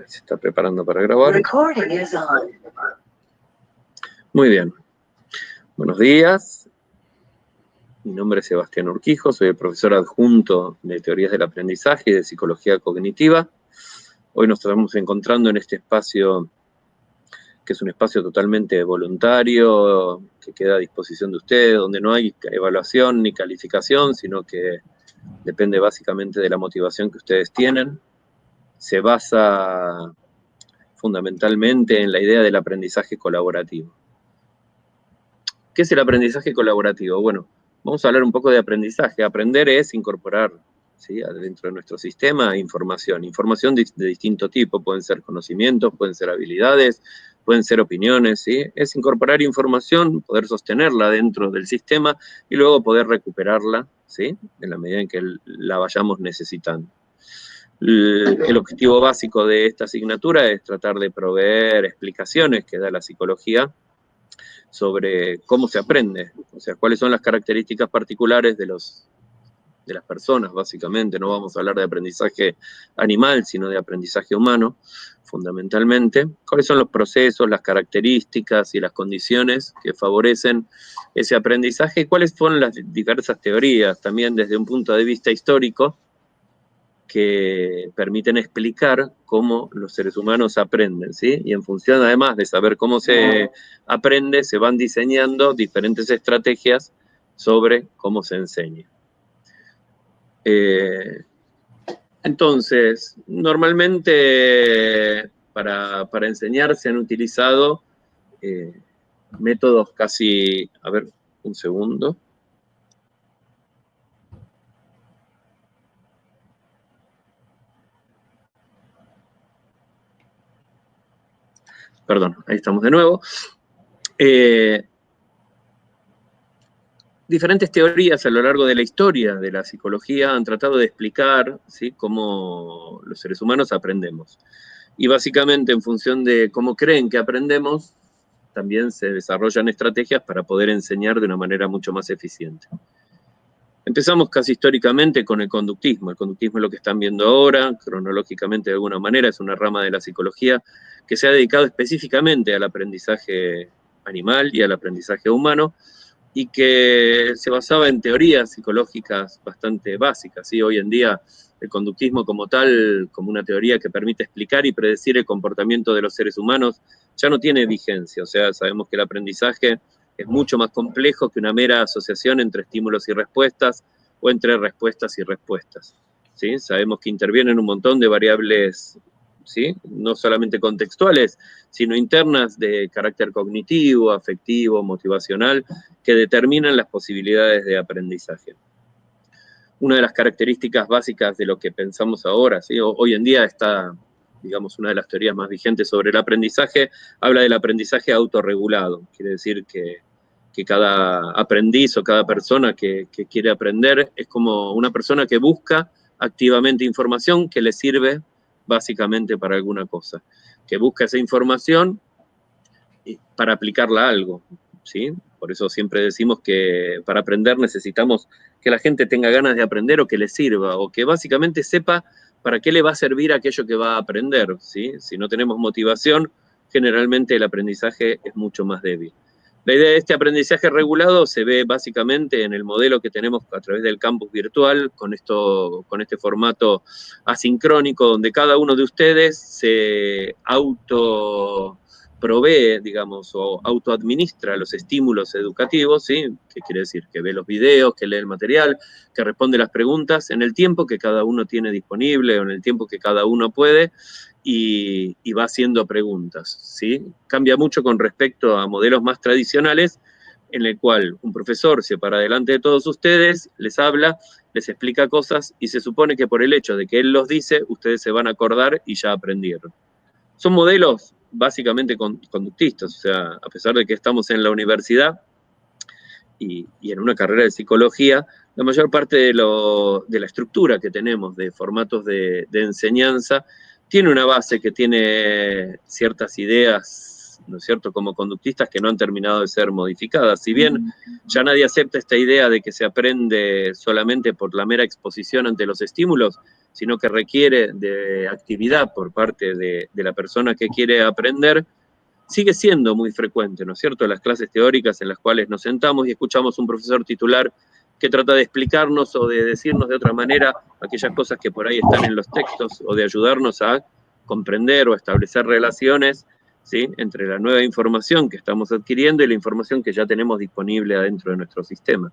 Se está preparando para grabar. Muy bien. Buenos días. Mi nombre es Sebastián Urquijo, soy el profesor adjunto de Teorías del Aprendizaje y de Psicología Cognitiva. Hoy nos estamos encontrando en este espacio, que es un espacio totalmente voluntario, que queda a disposición de ustedes, donde no hay evaluación ni calificación, sino que depende básicamente de la motivación que ustedes tienen. Se basa fundamentalmente en la idea del aprendizaje colaborativo. ¿Qué es el aprendizaje colaborativo? Bueno, vamos a hablar un poco de aprendizaje. Aprender es incorporar, ¿sí?, dentro de nuestro sistema información de distinto tipo. Pueden ser conocimientos, pueden ser habilidades, pueden ser opiniones, ¿sí? Es incorporar información, poder sostenerla dentro del sistema y luego poder recuperarla, ¿sí?, en la medida en que la vayamos necesitando. El objetivo básico de esta asignatura es tratar de proveer explicaciones que da la psicología sobre cómo se aprende, o sea, cuáles son las características particulares de las personas, básicamente. No vamos a hablar de aprendizaje animal, sino de aprendizaje humano, fundamentalmente. Cuáles son los procesos, las características y las condiciones que favorecen ese aprendizaje y cuáles son las diversas teorías, también desde un punto de vista histórico, que permiten explicar cómo los seres humanos aprenden, ¿sí? Y en función, además de saber cómo se aprende, se van diseñando diferentes estrategias sobre cómo se enseña. Entonces, normalmente para enseñar se han utilizado métodos casi... A ver, un segundo. Perdón, ahí estamos de nuevo. Diferentes teorías a lo largo de la historia de la psicología han tratado de explicar, ¿sí?, cómo los seres humanos aprendemos. Y básicamente, en función de cómo creen que aprendemos, también se desarrollan estrategias para poder enseñar de una manera mucho más eficiente. Empezamos casi históricamente con el conductismo. El conductismo es lo que están viendo ahora, cronológicamente de alguna manera, es una rama de la psicología que se ha dedicado específicamente al aprendizaje animal y al aprendizaje humano, y que se basaba en teorías psicológicas bastante básicas, ¿sí? Hoy en día el conductismo como tal, como una teoría que permite explicar y predecir el comportamiento de los seres humanos, ya no tiene vigencia. O sea, sabemos que el aprendizaje es mucho más complejo que una mera asociación entre estímulos y respuestas o entre respuestas y respuestas, ¿sí? Sabemos que intervienen un montón de variables, ¿sí?, no solamente contextuales, sino internas de carácter cognitivo, afectivo, motivacional, que determinan las posibilidades de aprendizaje. Una de las características básicas de lo que pensamos ahora, ¿sí?, hoy en día está, digamos, una de las teorías más vigentes sobre el aprendizaje, habla del aprendizaje autorregulado. Quiere decir que cada aprendiz o cada persona que quiere aprender es como una persona que busca activamente información que le sirve básicamente para alguna cosa, que busca esa información para aplicarla a algo, ¿sí? Por eso siempre decimos que para aprender necesitamos que la gente tenga ganas de aprender o que le sirva, o que básicamente sepa para qué le va a servir aquello que va a aprender, ¿sí? Si no tenemos motivación, generalmente el aprendizaje es mucho más débil. La idea de este aprendizaje regulado se ve básicamente en el modelo que tenemos a través del campus virtual, con este formato asincrónico, donde cada uno de ustedes se provee, digamos, o autoadministra los estímulos educativos, ¿sí? ¿Qué quiere decir? Que ve los videos, que lee el material, que responde las preguntas en el tiempo que cada uno tiene disponible o en el tiempo que cada uno puede, y va haciendo preguntas, ¿sí? Cambia mucho con respecto a modelos más tradicionales, en el cual un profesor se para delante de todos ustedes, les habla, les explica cosas, y se supone que por el hecho de que él los dice, ustedes se van a acordar y ya aprendieron. Son modelos básicamente conductistas, o sea, a pesar de que estamos en la universidad y en una carrera de psicología, la mayor parte de la estructura que tenemos de formatos de enseñanza tiene una base que tiene ciertas ideas, ¿no es cierto?, como conductistas que no han terminado de ser modificadas. Si bien ya nadie acepta esta idea de que se aprende solamente por la mera exposición ante los estímulos, sino que requiere de actividad por parte de la persona que quiere aprender, sigue siendo muy frecuente, ¿no es cierto?, las clases teóricas en las cuales nos sentamos y escuchamos un profesor titular que trata de explicarnos o de decirnos de otra manera aquellas cosas que por ahí están en los textos, o de ayudarnos a comprender o establecer relaciones, ¿sí?, entre la nueva información que estamos adquiriendo y la información que ya tenemos disponible adentro de nuestro sistema.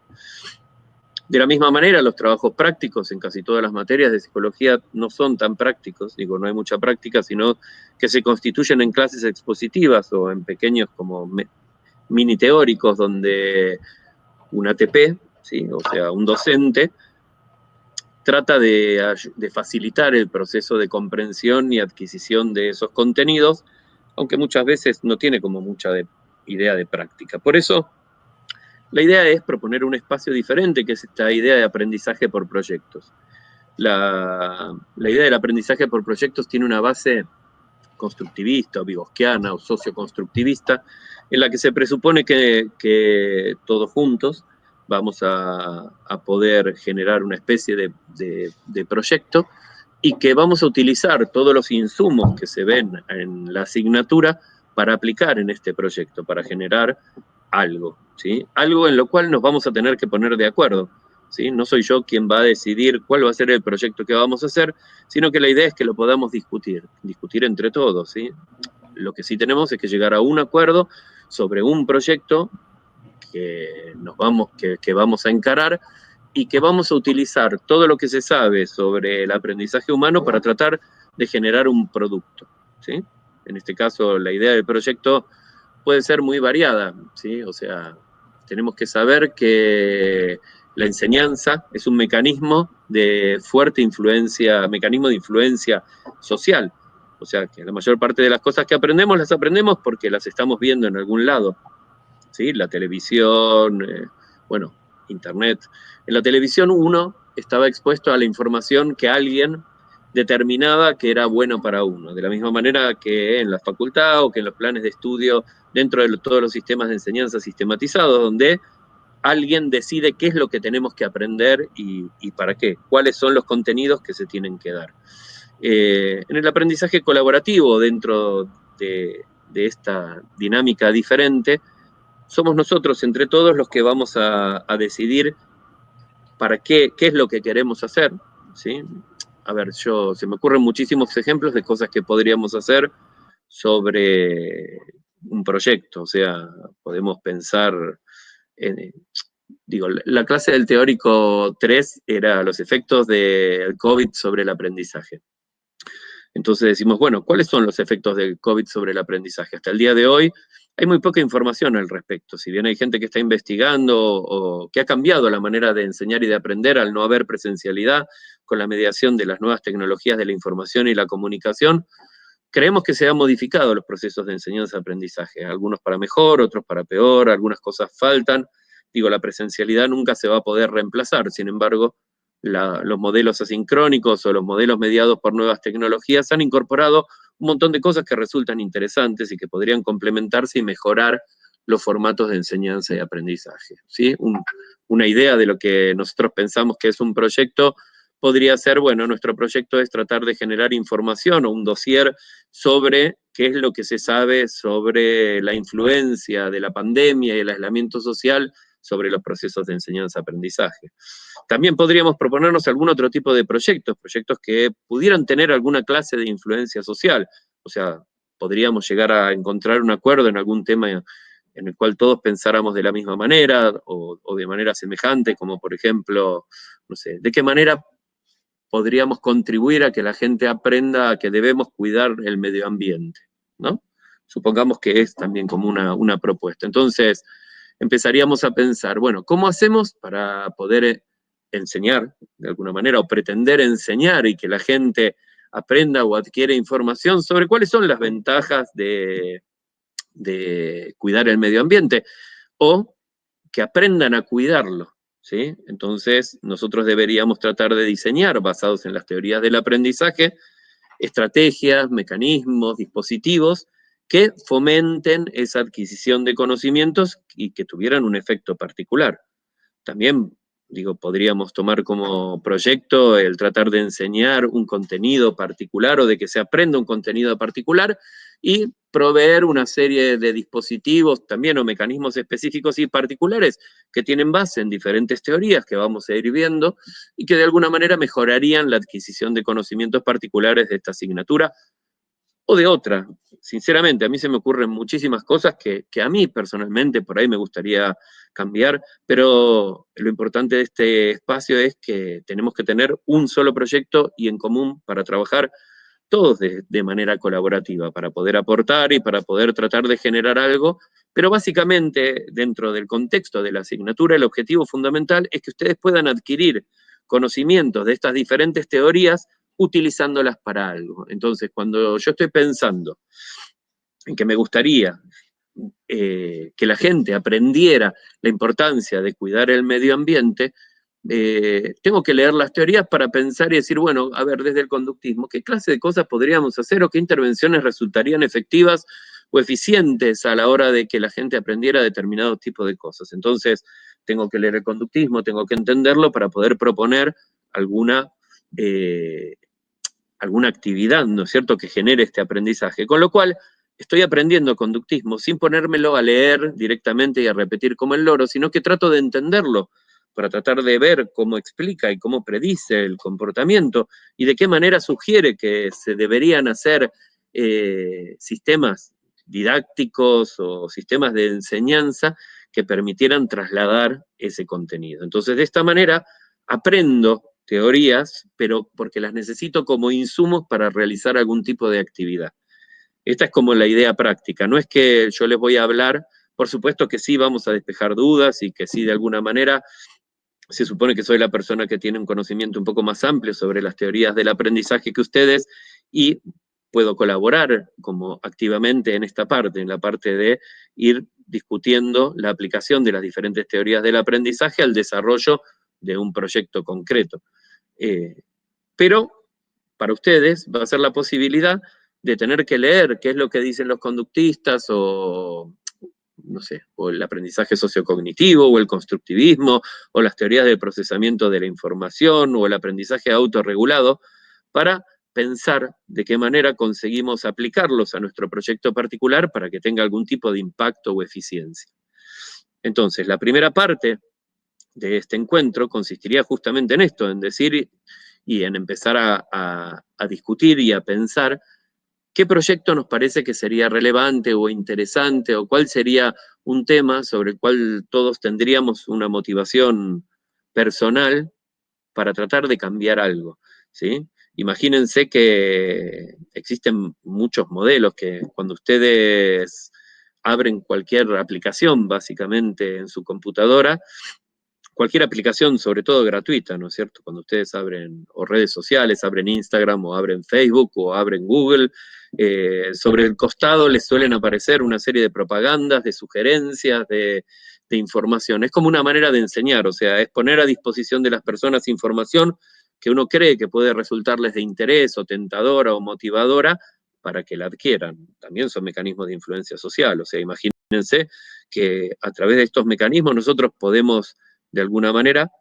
De la misma manera, los trabajos prácticos en casi todas las materias de psicología no son tan prácticos, digo, no hay mucha práctica, sino que se constituyen en clases expositivas o en pequeños como mini teóricos, donde un ATP, ¿sí?, o sea, un docente, trata de facilitar el proceso de comprensión y adquisición de esos contenidos, aunque muchas veces no tiene como mucha idea de práctica. Por eso, la idea es proponer un espacio diferente, que es esta idea de aprendizaje por proyectos. La idea del aprendizaje por proyectos tiene una base constructivista, o vygotsquiana, o socioconstructivista, en la que se presupone que todos juntos vamos a poder generar una especie de proyecto, y que vamos a utilizar todos los insumos que se ven en la asignatura para aplicar en este proyecto, para generar algo, ¿sí? Algo en lo cual nos vamos a tener que poner de acuerdo, ¿sí? No soy yo quien va a decidir cuál va a ser el proyecto que vamos a hacer, sino que la idea es que lo podamos discutir entre todos, ¿sí? Lo que sí tenemos es que llegar a un acuerdo sobre un proyecto que vamos a encarar, y que vamos a utilizar todo lo que se sabe sobre el aprendizaje humano para tratar de generar un producto, ¿sí? En este caso, la idea del proyecto puede ser muy variada, ¿sí? O sea, tenemos que saber que la enseñanza es un mecanismo de fuerte influencia, mecanismo de influencia social. O sea, que la mayor parte de las cosas que aprendemos, las aprendemos porque las estamos viendo en algún lado, ¿sí? La televisión, bueno, internet. En la televisión uno estaba expuesto a la información que alguien determinaba que era bueno para uno, de la misma manera que en la facultad o que en los planes de estudio dentro de todos los sistemas de enseñanza sistematizados, donde alguien decide qué es lo que tenemos que aprender y para qué, cuáles son los contenidos que se tienen que dar. En el aprendizaje colaborativo, dentro de esta dinámica diferente, somos nosotros entre todos los que vamos a decidir para qué es lo que queremos hacer, ¿sí? A ver, se me ocurren muchísimos ejemplos de cosas que podríamos hacer sobre un proyecto. O sea, podemos pensar en, digo, la clase del teórico 3 era los efectos del COVID sobre el aprendizaje. Entonces decimos, bueno, ¿cuáles son los efectos del COVID sobre el aprendizaje? Hasta el día de hoy hay muy poca información al respecto. Si bien hay gente que está investigando o que ha cambiado la manera de enseñar y de aprender al no haber presencialidad, con la mediación de las nuevas tecnologías de la información y la comunicación, creemos que se han modificado los procesos de enseñanza-aprendizaje, algunos para mejor, otros para peor, algunas cosas faltan. Digo, la presencialidad nunca se va a poder reemplazar, sin embargo, los modelos asincrónicos o los modelos mediados por nuevas tecnologías han incorporado un montón de cosas que resultan interesantes y que podrían complementarse y mejorar los formatos de enseñanza y aprendizaje, ¿sí? Una idea de lo que nosotros pensamos que es un proyecto podría ser, bueno, nuestro proyecto es tratar de generar información o un dossier sobre qué es lo que se sabe sobre la influencia de la pandemia y el aislamiento social sobre los procesos de enseñanza-aprendizaje. También podríamos proponernos algún otro tipo de proyectos que pudieran tener alguna clase de influencia social. O sea, podríamos llegar a encontrar un acuerdo en algún tema en el cual todos pensáramos de la misma manera o de manera semejante, como por ejemplo, no sé, de qué manera podríamos contribuir a que la gente aprenda a que debemos cuidar el medio ambiente, ¿no? Supongamos que es también como una propuesta. Entonces, empezaríamos a pensar, bueno, ¿cómo hacemos para poder enseñar de alguna manera o pretender enseñar y que la gente aprenda o adquiere información sobre cuáles son las ventajas de cuidar el medio ambiente o que aprendan a cuidarlo, ¿sí? Entonces, nosotros deberíamos tratar de diseñar, basados en las teorías del aprendizaje, estrategias, mecanismos, dispositivos que fomenten esa adquisición de conocimientos y que tuvieran un efecto particular. También Digo, podríamos tomar como proyecto el tratar de enseñar un contenido particular o de que se aprenda un contenido particular y proveer una serie de dispositivos también o mecanismos específicos y particulares que tienen base en diferentes teorías que vamos a ir viendo y que de alguna manera mejorarían la adquisición de conocimientos particulares de esta asignatura o de otra. Sinceramente, a mí se me ocurren muchísimas cosas que a mí personalmente por ahí me gustaría cambiar, pero lo importante de este espacio es que tenemos que tener un solo proyecto y en común para trabajar todos de manera colaborativa, para poder aportar y para poder tratar de generar algo, pero básicamente dentro del contexto de la asignatura el objetivo fundamental es que ustedes puedan adquirir conocimientos de estas diferentes teorías utilizándolas para algo. Entonces, cuando yo estoy pensando en que me gustaría que la gente aprendiera la importancia de cuidar el medio ambiente, tengo que leer las teorías para pensar y decir, bueno, a ver, desde el conductismo, ¿qué clase de cosas podríamos hacer o qué intervenciones resultarían efectivas o eficientes a la hora de que la gente aprendiera determinados tipos de cosas? Entonces, tengo que leer el conductismo, tengo que entenderlo para poder proponer alguna, eh, alguna actividad, ¿no es cierto?, que genere este aprendizaje. Con lo cual, estoy aprendiendo conductismo sin ponérmelo a leer directamente y a repetir como el loro, sino que trato de entenderlo para tratar de ver cómo explica y cómo predice el comportamiento y de qué manera sugiere que se deberían hacer sistemas didácticos o sistemas de enseñanza que permitieran trasladar ese contenido. Entonces, de esta manera, aprendo teorías, pero porque las necesito como insumos para realizar algún tipo de actividad. Esta es como la idea práctica, no es que yo les voy a hablar, por supuesto que sí vamos a despejar dudas y que sí de alguna manera se supone que soy la persona que tiene un conocimiento un poco más amplio sobre las teorías del aprendizaje que ustedes y puedo colaborar como activamente en esta parte, en la parte de ir discutiendo la aplicación de las diferentes teorías del aprendizaje al desarrollo de un proyecto concreto. Pero para ustedes va a ser la posibilidad de tener que leer qué es lo que dicen los conductistas o, no sé, o el aprendizaje sociocognitivo o el constructivismo o las teorías del procesamiento de la información o el aprendizaje autorregulado para pensar de qué manera conseguimos aplicarlos a nuestro proyecto particular para que tenga algún tipo de impacto o eficiencia. Entonces, la primera parte de este encuentro consistiría justamente en esto, en decir y en empezar a discutir y a pensar qué proyecto nos parece que sería relevante o interesante o cuál sería un tema sobre el cual todos tendríamos una motivación personal para tratar de cambiar algo, ¿sí? Imagínense que existen muchos modelos que cuando ustedes abren cualquier aplicación, básicamente, en su computadora, cualquier aplicación, sobre todo gratuita, ¿no es cierto? Cuando ustedes abren o redes sociales, abren Instagram o abren Facebook o abren Google, sobre el costado les suelen aparecer una serie de propagandas, de sugerencias, de información. Es como una manera de enseñar, o sea, es poner a disposición de las personas información que uno cree que puede resultarles de interés o tentadora o motivadora para que la adquieran. También son mecanismos de influencia social, o sea, imagínense que a través de estos mecanismos nosotros podemos de alguna manera,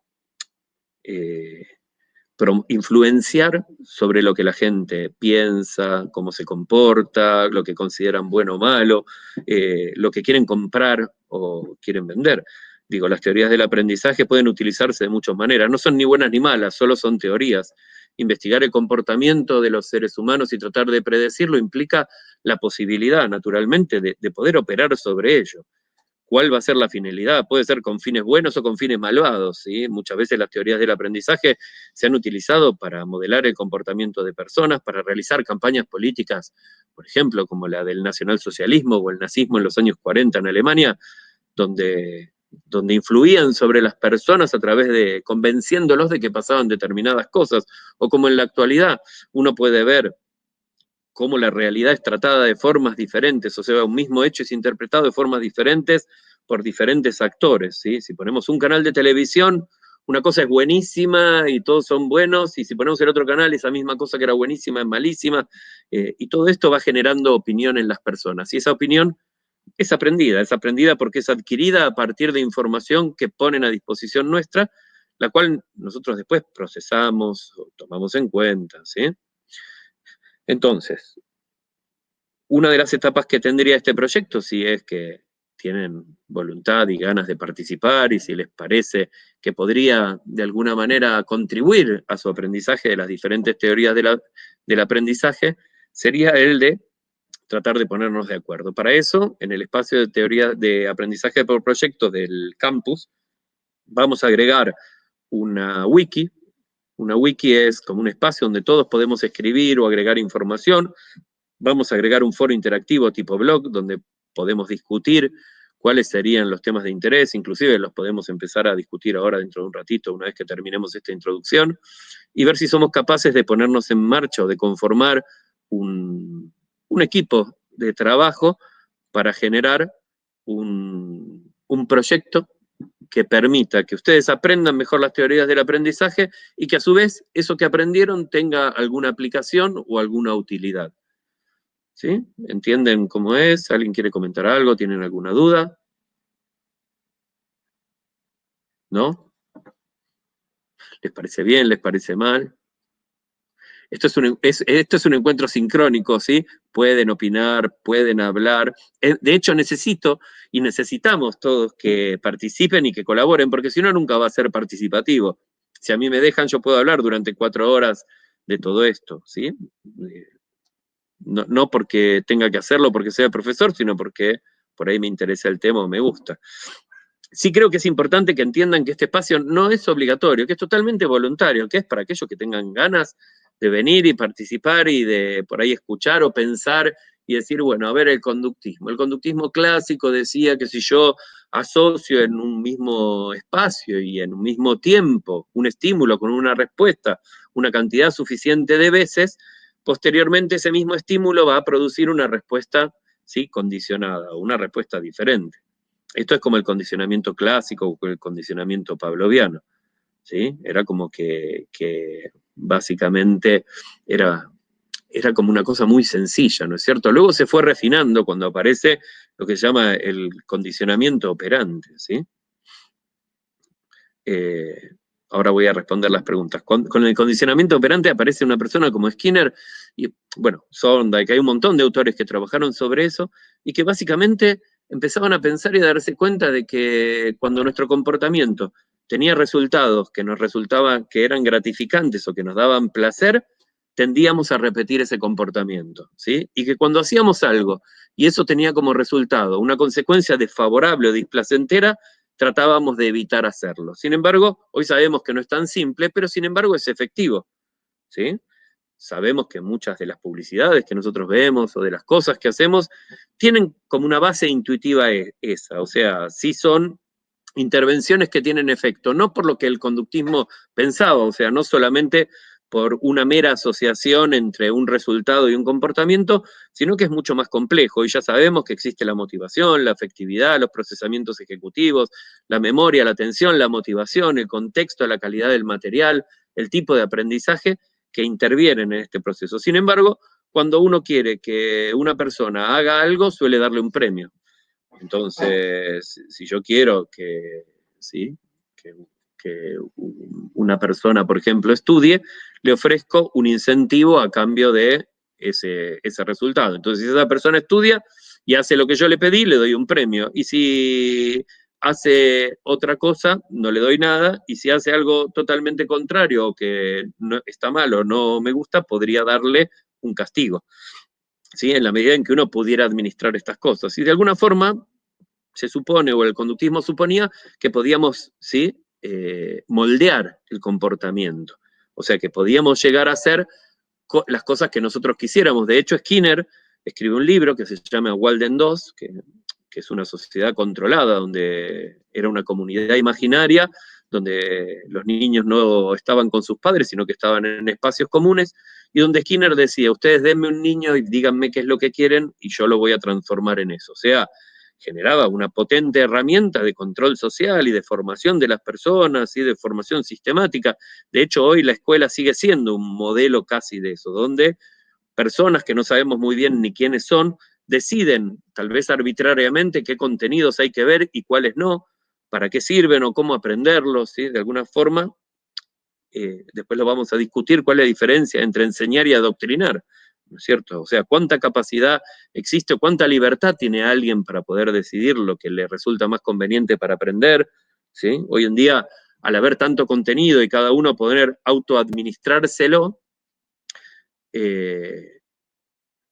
influenciar sobre lo que la gente piensa, cómo se comporta, lo que consideran bueno o malo, lo que quieren comprar o quieren vender. Digo, las teorías del aprendizaje pueden utilizarse de muchas maneras, no son ni buenas ni malas, solo son teorías. Investigar el comportamiento de los seres humanos y tratar de predecirlo implica la posibilidad, naturalmente, de poder operar sobre ello. ¿Cuál va a ser la finalidad? Puede ser con fines buenos o con fines malvados, ¿sí? Muchas veces las teorías del aprendizaje se han utilizado para modelar el comportamiento de personas, para realizar campañas políticas, por ejemplo, como la del nacionalsocialismo o el nazismo en los años 40 en Alemania, donde influían sobre las personas a través de convenciéndolos de que pasaban determinadas cosas, o como en la actualidad uno puede ver cómo la realidad es tratada de formas diferentes, o sea, un mismo hecho es interpretado de formas diferentes por diferentes actores, ¿sí? Si ponemos un canal de televisión, una cosa es buenísima y todos son buenos, y si ponemos el otro canal, esa misma cosa que era buenísima es malísima, y todo esto va generando opinión en las personas, y esa opinión es aprendida porque es adquirida a partir de información que ponen a disposición nuestra, la cual nosotros después procesamos o tomamos en cuenta, ¿sí? Entonces, una de las etapas que tendría este proyecto, si es que tienen voluntad y ganas de participar y si les parece que podría de alguna manera contribuir a su aprendizaje de las diferentes teorías del aprendizaje, sería el de tratar de ponernos de acuerdo. Para eso, en el espacio de teoría de aprendizaje por proyecto del campus, vamos a agregar una wiki. Una wiki es como un espacio donde todos podemos escribir o agregar información. Vamos a agregar un foro interactivo tipo blog, donde podemos discutir cuáles serían los temas de interés, inclusive los podemos empezar a discutir ahora dentro de un ratito, una vez que terminemos esta introducción, y ver si somos capaces de ponernos en marcha o de conformar un equipo de trabajo para generar un proyecto que permita que ustedes aprendan mejor las teorías del aprendizaje y que a su vez eso que aprendieron tenga alguna aplicación o alguna utilidad. ¿Sí? ¿Entienden cómo es? ¿Alguien quiere comentar algo? ¿Tienen alguna duda? ¿No? ¿Les parece bien? ¿Les parece mal? Esto es un encuentro sincrónico, ¿sí? Pueden opinar, pueden hablar. De hecho, necesito y necesitamos todos que participen y que colaboren, porque si no, nunca va a ser participativo. Si a mí me dejan, yo puedo hablar durante 4 horas de todo esto, ¿sí? No porque tenga que hacerlo porque sea profesor, sino porque por ahí me interesa el tema o me gusta. Sí creo que es importante que entiendan que este espacio no es obligatorio, que es totalmente voluntario, que es para aquellos que tengan ganas de venir y participar y de por ahí escuchar o pensar y decir, bueno, a ver, el conductismo. El conductismo clásico decía que si yo asocio en un mismo espacio y en un mismo tiempo un estímulo con una respuesta, una cantidad suficiente de veces, posteriormente ese mismo estímulo va a producir una respuesta, ¿sí?, condicionada, una respuesta diferente. Esto es como el condicionamiento clásico o el condicionamiento pavloviano, ¿sí? Era como que básicamente era como una cosa muy sencilla, ¿no es cierto? Luego se fue refinando cuando aparece lo que se llama el condicionamiento operante, ¿sí? Ahora voy a responder las preguntas. Con el condicionamiento operante aparece una persona como Skinner, y bueno, Thorndike, hay un montón de autores que trabajaron sobre eso, y que básicamente empezaban a pensar y a darse cuenta de que cuando nuestro comportamiento tenía resultados que nos resultaban, que eran gratificantes o que nos daban placer, tendíamos a repetir ese comportamiento, ¿sí? Y que cuando hacíamos algo y eso tenía como resultado una consecuencia desfavorable o displacentera, tratábamos de evitar hacerlo. Sin embargo, hoy sabemos que no es tan simple, pero sin embargo es efectivo, ¿sí? Sabemos que muchas de las publicidades que nosotros vemos o de las cosas que hacemos tienen como una base intuitiva esa, o sea, sí son intervenciones que tienen efecto, no por lo que el conductismo pensaba, o sea, no solamente por una mera asociación entre un resultado y un comportamiento, sino que es mucho más complejo. Y ya sabemos que existe la motivación, la afectividad, los procesamientos ejecutivos, la memoria, la atención, la motivación, el contexto, la calidad del material, el tipo de aprendizaje que intervienen en este proceso. Sin embargo, cuando uno quiere que una persona haga algo, suele darle un premio. Entonces, si yo quiero que, ¿sí?, que una persona, por ejemplo, estudie, le ofrezco un incentivo a cambio de ese resultado. Entonces, si esa persona estudia y hace lo que yo le pedí, le doy un premio. Y si hace otra cosa, no le doy nada. Y si hace algo totalmente contrario o que no, está mal o no me gusta, podría darle un castigo, ¿sí?, en la medida en que uno pudiera administrar estas cosas. Y de alguna forma se supone, o el conductismo suponía, que podíamos, ¿sí?, moldear el comportamiento. O sea, que podíamos llegar a hacer las cosas que nosotros quisiéramos. De hecho, Skinner escribió un libro que se llama Walden 2, que es una sociedad controlada, donde era una comunidad imaginaria, donde los niños no estaban con sus padres, sino que estaban en espacios comunes, y donde Skinner decía, ustedes denme un niño y díganme qué es lo que quieren, y yo lo voy a transformar en eso. O sea, generaba una potente herramienta de control social y de formación de las personas y de formación sistemática. De hecho, hoy la escuela sigue siendo un modelo casi de eso, donde personas que no sabemos muy bien ni quiénes son, deciden, tal vez arbitrariamente, qué contenidos hay que ver y cuáles no, para qué sirven o cómo aprenderlos, ¿sí? De alguna forma, después lo vamos a discutir, cuál es la diferencia entre enseñar y adoctrinar, ¿no es cierto? O sea, cuánta capacidad existe o cuánta libertad tiene alguien para poder decidir lo que le resulta más conveniente para aprender, ¿sí? Hoy en día, al haber tanto contenido y cada uno poder autoadministrárselo,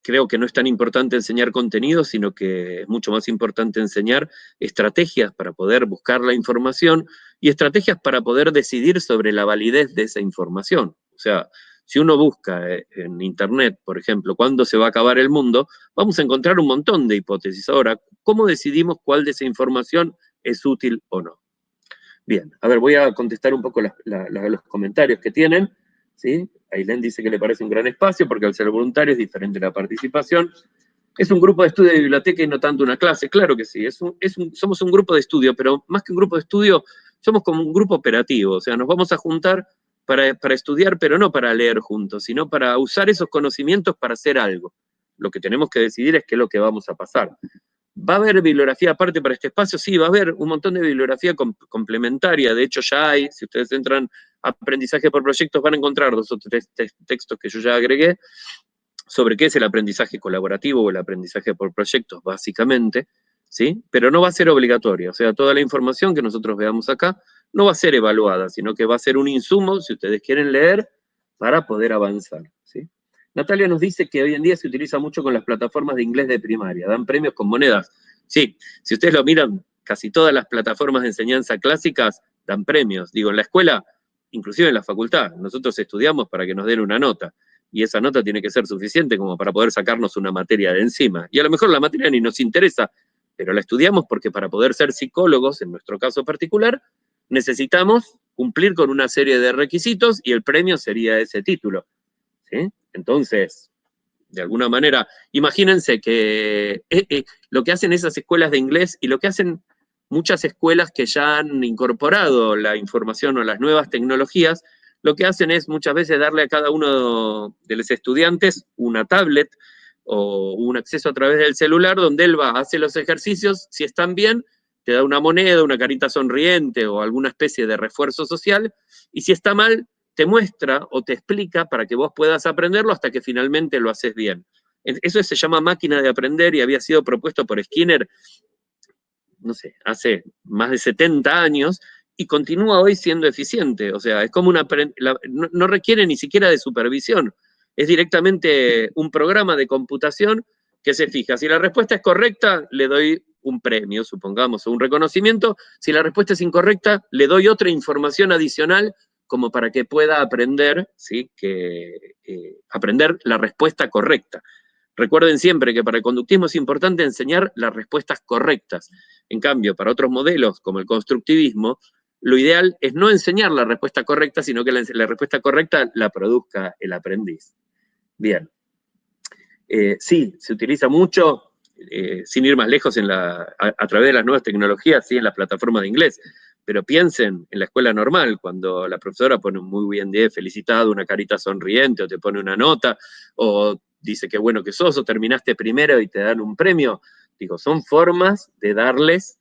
creo que no es tan importante enseñar contenido, sino que es mucho más importante enseñar estrategias para poder buscar la información y estrategias para poder decidir sobre la validez de esa información. O sea, si uno busca en Internet, por ejemplo, cuándo se va a acabar el mundo, vamos a encontrar un montón de hipótesis. Ahora, ¿cómo decidimos cuál de esa información es útil o no? Bien, a ver, voy a contestar un poco los comentarios que tienen, ¿sí? Ailén dice que le parece un gran espacio porque al ser voluntario es diferente la participación. Es un grupo de estudio de biblioteca y no tanto una clase, claro que sí, somos un grupo de estudio, pero más que un grupo de estudio, somos como un grupo operativo, o sea, nos vamos a juntar para estudiar, pero no para leer juntos, sino para usar esos conocimientos para hacer algo. Lo que tenemos que decidir es qué es lo que vamos a pasar. ¿Va a haber bibliografía aparte para este espacio? Sí, va a haber un montón de bibliografía complementaria. De hecho, ya hay, si ustedes entran a aprendizaje por proyectos, van a encontrar 2 o 3 textos que yo ya agregué sobre qué es el aprendizaje colaborativo o el aprendizaje por proyectos, básicamente, ¿sí? Pero no va a ser obligatorio. O sea, toda la información que nosotros veamos acá no va a ser evaluada, sino que va a ser un insumo, si ustedes quieren leer, para poder avanzar, ¿sí? Natalia nos dice que hoy en día se utiliza mucho con las plataformas de inglés de primaria, dan premios con monedas. Sí, si ustedes lo miran, casi todas las plataformas de enseñanza clásicas dan premios. Digo, en la escuela, inclusive en la facultad, nosotros estudiamos para que nos den una nota, y esa nota tiene que ser suficiente como para poder sacarnos una materia de encima. Y a lo mejor la materia ni nos interesa, pero la estudiamos porque para poder ser psicólogos, en nuestro caso particular, necesitamos cumplir con una serie de requisitos y el premio sería ese título, ¿sí? Entonces, de alguna manera, imagínense que lo que hacen esas escuelas de inglés y lo que hacen muchas escuelas que ya han incorporado la información o las nuevas tecnologías, lo que hacen es muchas veces darle a cada uno de los estudiantes una tablet o un acceso a través del celular donde él va, hace los ejercicios, si están bien, te da una moneda, una carita sonriente o alguna especie de refuerzo social, y si está mal, te muestra o te explica para que vos puedas aprenderlo hasta que finalmente lo haces bien. Eso se llama máquina de aprender y había sido propuesto por Skinner, no sé, hace más de 70 años y continúa hoy siendo eficiente. O sea, es como no requiere ni siquiera de supervisión. Es directamente un programa de computación que se fija. Si la respuesta es correcta, le doy un premio, supongamos, o un reconocimiento. Si la respuesta es incorrecta, le doy otra información adicional como para que pueda aprender, ¿sí? Aprender la respuesta correcta. Recuerden siempre que para el conductismo es importante enseñar las respuestas correctas. En cambio, para otros modelos, como el constructivismo, lo ideal es no enseñar la respuesta correcta, sino que la respuesta correcta la produzca el aprendiz. Bien. Sí, se utiliza mucho, sin ir más lejos, a través de las nuevas tecnologías, sí, en las plataformas de inglés. Pero piensen en la escuela normal, cuando la profesora pone un muy bien día, felicitado, una carita sonriente, o te pone una nota, o dice qué bueno que sos, o terminaste primero y te dan un premio. Digo, son formas de darles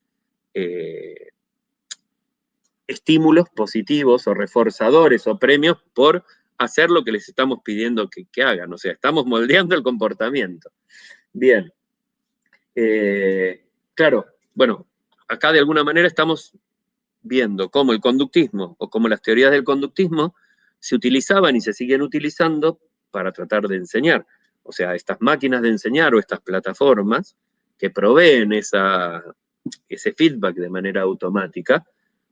estímulos positivos o reforzadores o premios por hacer lo que les estamos pidiendo que hagan. O sea, estamos moldeando el comportamiento. Bien. Claro, bueno, acá de alguna manera estamos viendo cómo el conductismo o cómo las teorías del conductismo se utilizaban y se siguen utilizando para tratar de enseñar. O sea, estas máquinas de enseñar o estas plataformas que proveen ese feedback de manera automática,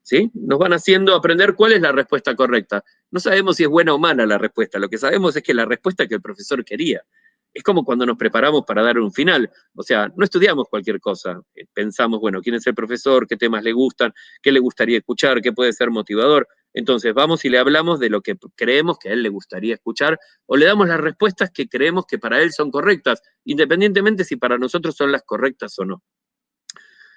¿sí? Nos van haciendo aprender cuál es la respuesta correcta. No sabemos si es buena o mala la respuesta, lo que sabemos es que la respuesta que el profesor quería. Es como cuando nos preparamos para dar un final. O sea, no estudiamos cualquier cosa. Pensamos, bueno, quién es el profesor, qué temas le gustan, qué le gustaría escuchar, qué puede ser motivador. Entonces vamos y le hablamos de lo que creemos que a él le gustaría escuchar o le damos las respuestas que creemos que para él son correctas, independientemente si para nosotros son las correctas o no.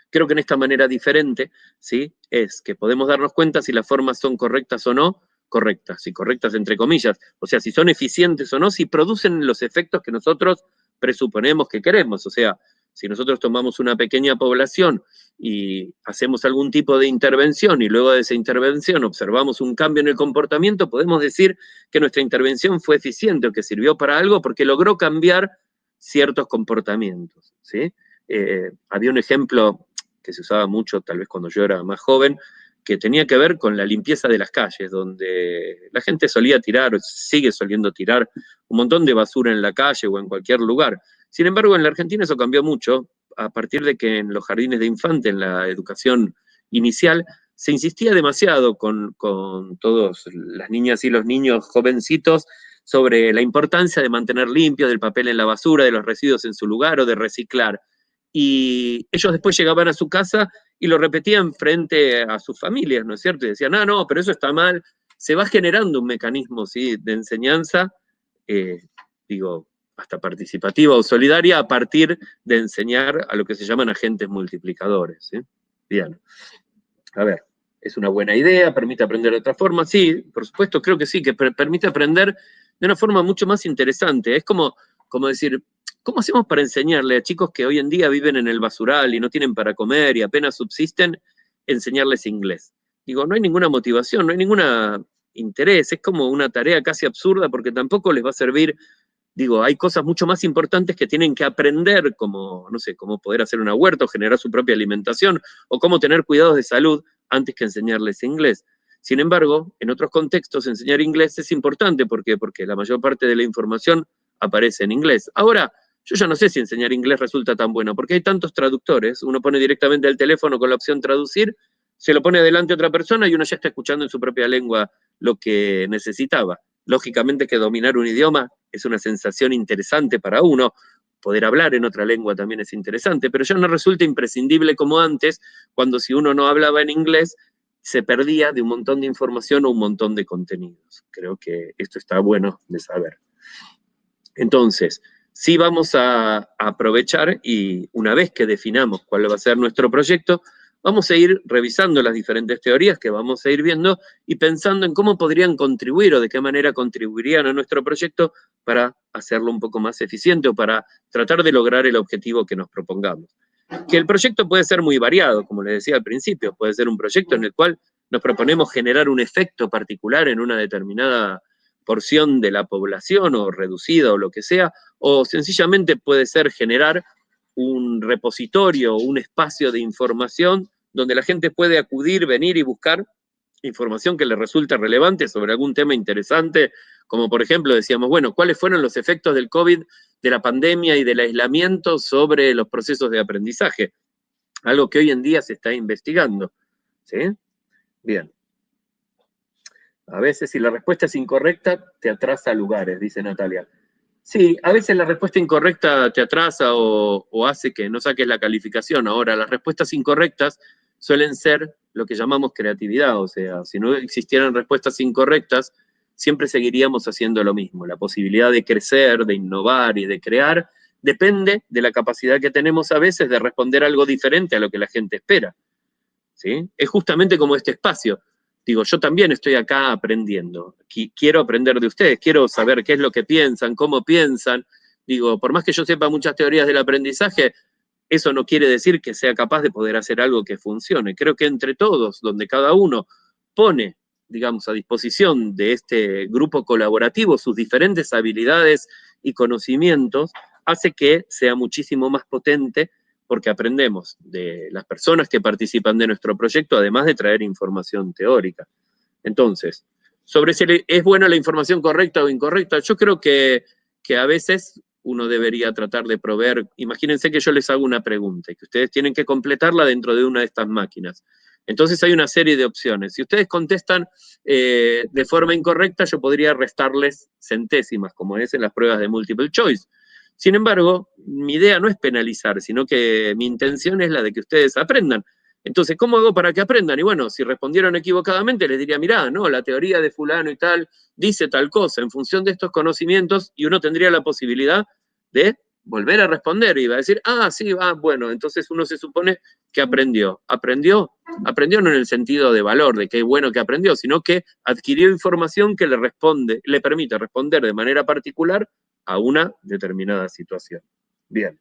Creo que en esta manera diferente, ¿sí? Es que podemos darnos cuenta si las formas son correctas o no, correctas, y correctas entre comillas, o sea, si son eficientes o no, si producen los efectos que nosotros presuponemos que queremos, o sea, Si nosotros tomamos una pequeña población y hacemos algún tipo de intervención y luego de esa intervención observamos un cambio en el comportamiento, podemos decir que nuestra intervención fue eficiente o que sirvió para algo porque logró cambiar ciertos comportamientos, ¿sí? Había un ejemplo que se usaba mucho, tal vez cuando yo era más joven, que tenía que ver con la limpieza de las calles, donde la gente solía tirar, sigue soliendo tirar un montón de basura en la calle o en cualquier lugar. Sin embargo, en la Argentina eso cambió mucho, a partir de que en los jardines de infante, en la educación inicial, se insistía demasiado con todas las niñas y los niños jovencitos sobre la importancia de mantener limpio, del papel en la basura, de los residuos en su lugar o de reciclar. Y ellos después llegaban a su casa y lo repetían frente a sus familias, ¿no es cierto? Y decían, ah, no, pero eso está mal. Se va generando un mecanismo, ¿sí?, de enseñanza, digo, hasta participativa o solidaria, a partir de enseñar a lo que se llaman agentes multiplicadores, ¿sí? Bien. A ver, ¿es una buena idea? ¿Permite aprender de otra forma? Sí, por supuesto, creo que sí, que permite aprender de una forma mucho más interesante. Es como decir, ¿cómo hacemos para enseñarle a chicos que hoy en día viven en el basural y no tienen para comer y apenas subsisten, enseñarles inglés? Digo, no hay ninguna motivación, no hay ningún interés, es como una tarea casi absurda porque tampoco les va a servir. Digo, hay cosas mucho más importantes que tienen que aprender, como, no sé, cómo poder hacer una huerta o generar su propia alimentación, o cómo tener cuidados de salud antes que enseñarles inglés. Sin embargo, en otros contextos, enseñar inglés es importante. ¿Por qué? Porque la mayor parte de la información aparece en inglés. Ahora, yo ya no sé si enseñar inglés resulta tan bueno, porque hay tantos traductores. Uno pone directamente el teléfono con la opción traducir, se lo pone adelante a otra persona y uno ya está escuchando en su propia lengua lo que necesitaba. Lógicamente que dominar un idioma es una sensación interesante para uno, poder hablar en otra lengua también es interesante, pero ya no resulta imprescindible como antes, cuando si uno no hablaba en inglés, se perdía de un montón de información o un montón de contenidos. Creo que esto está bueno de saber. Entonces, sí vamos a aprovechar y una vez que definamos cuál va a ser nuestro proyecto, vamos a ir revisando las diferentes teorías que vamos a ir viendo y pensando en cómo podrían contribuir o de qué manera contribuirían a nuestro proyecto para hacerlo un poco más eficiente o para tratar de lograr el objetivo que nos propongamos. Que el proyecto puede ser muy variado, como les decía al principio, puede ser un proyecto en el cual nos proponemos generar un efecto particular en una determinada porción de la población o reducida o lo que sea, o sencillamente puede ser generar un repositorio, un espacio de información donde la gente puede acudir, venir y buscar información que le resulta relevante sobre algún tema interesante, como por ejemplo decíamos, bueno, ¿cuáles fueron los efectos del COVID, de la pandemia y del aislamiento sobre los procesos de aprendizaje? Algo que hoy en día se está investigando, ¿sí? Bien. A veces si la respuesta es incorrecta, te atrasa a lugares, dice Natalia. Sí, a veces la respuesta incorrecta te atrasa o hace que no saques la calificación. Ahora, las respuestas incorrectas suelen ser lo que llamamos creatividad, o sea, si no existieran respuestas incorrectas, siempre seguiríamos haciendo lo mismo. La posibilidad de crecer, de innovar y de crear depende de la capacidad que tenemos a veces de responder algo diferente a lo que la gente espera, ¿sí? Es justamente como este espacio. Digo, yo también estoy acá aprendiendo. Quiero aprender de ustedes, quiero saber qué es lo que piensan, cómo piensan. Digo, por más que yo sepa muchas teorías del aprendizaje, eso no quiere decir que sea capaz de poder hacer algo que funcione. Creo que entre todos, donde cada uno pone, digamos, a disposición de este grupo colaborativo sus diferentes habilidades y conocimientos, hace que sea muchísimo más potente porque aprendemos de las personas que participan de nuestro proyecto, además de traer información teórica. Entonces, sobre si es buena la información correcta o incorrecta, yo creo que a veces uno debería tratar de proveer. Imagínense que yo les hago una pregunta y que ustedes tienen que completarla dentro de una de estas máquinas. Entonces hay una serie de opciones. Si ustedes contestan de forma incorrecta, yo podría restarles centésimas, como es en las pruebas de multiple choice. Sin embargo, mi idea no es penalizar, sino que mi intención es la de que ustedes aprendan. Entonces, ¿cómo hago para que aprendan? Y bueno, si respondieron equivocadamente, les diría, mirá, no, la teoría de fulano y tal dice tal cosa en función de estos conocimientos, y uno tendría la posibilidad de volver a responder y va a decir, ah, sí, bueno, entonces uno se supone que aprendió. ¿Aprendió? Aprendió no en el sentido de valor, de qué bueno que aprendió, sino que adquirió información que le permite responder de manera particular a una determinada situación. Bien.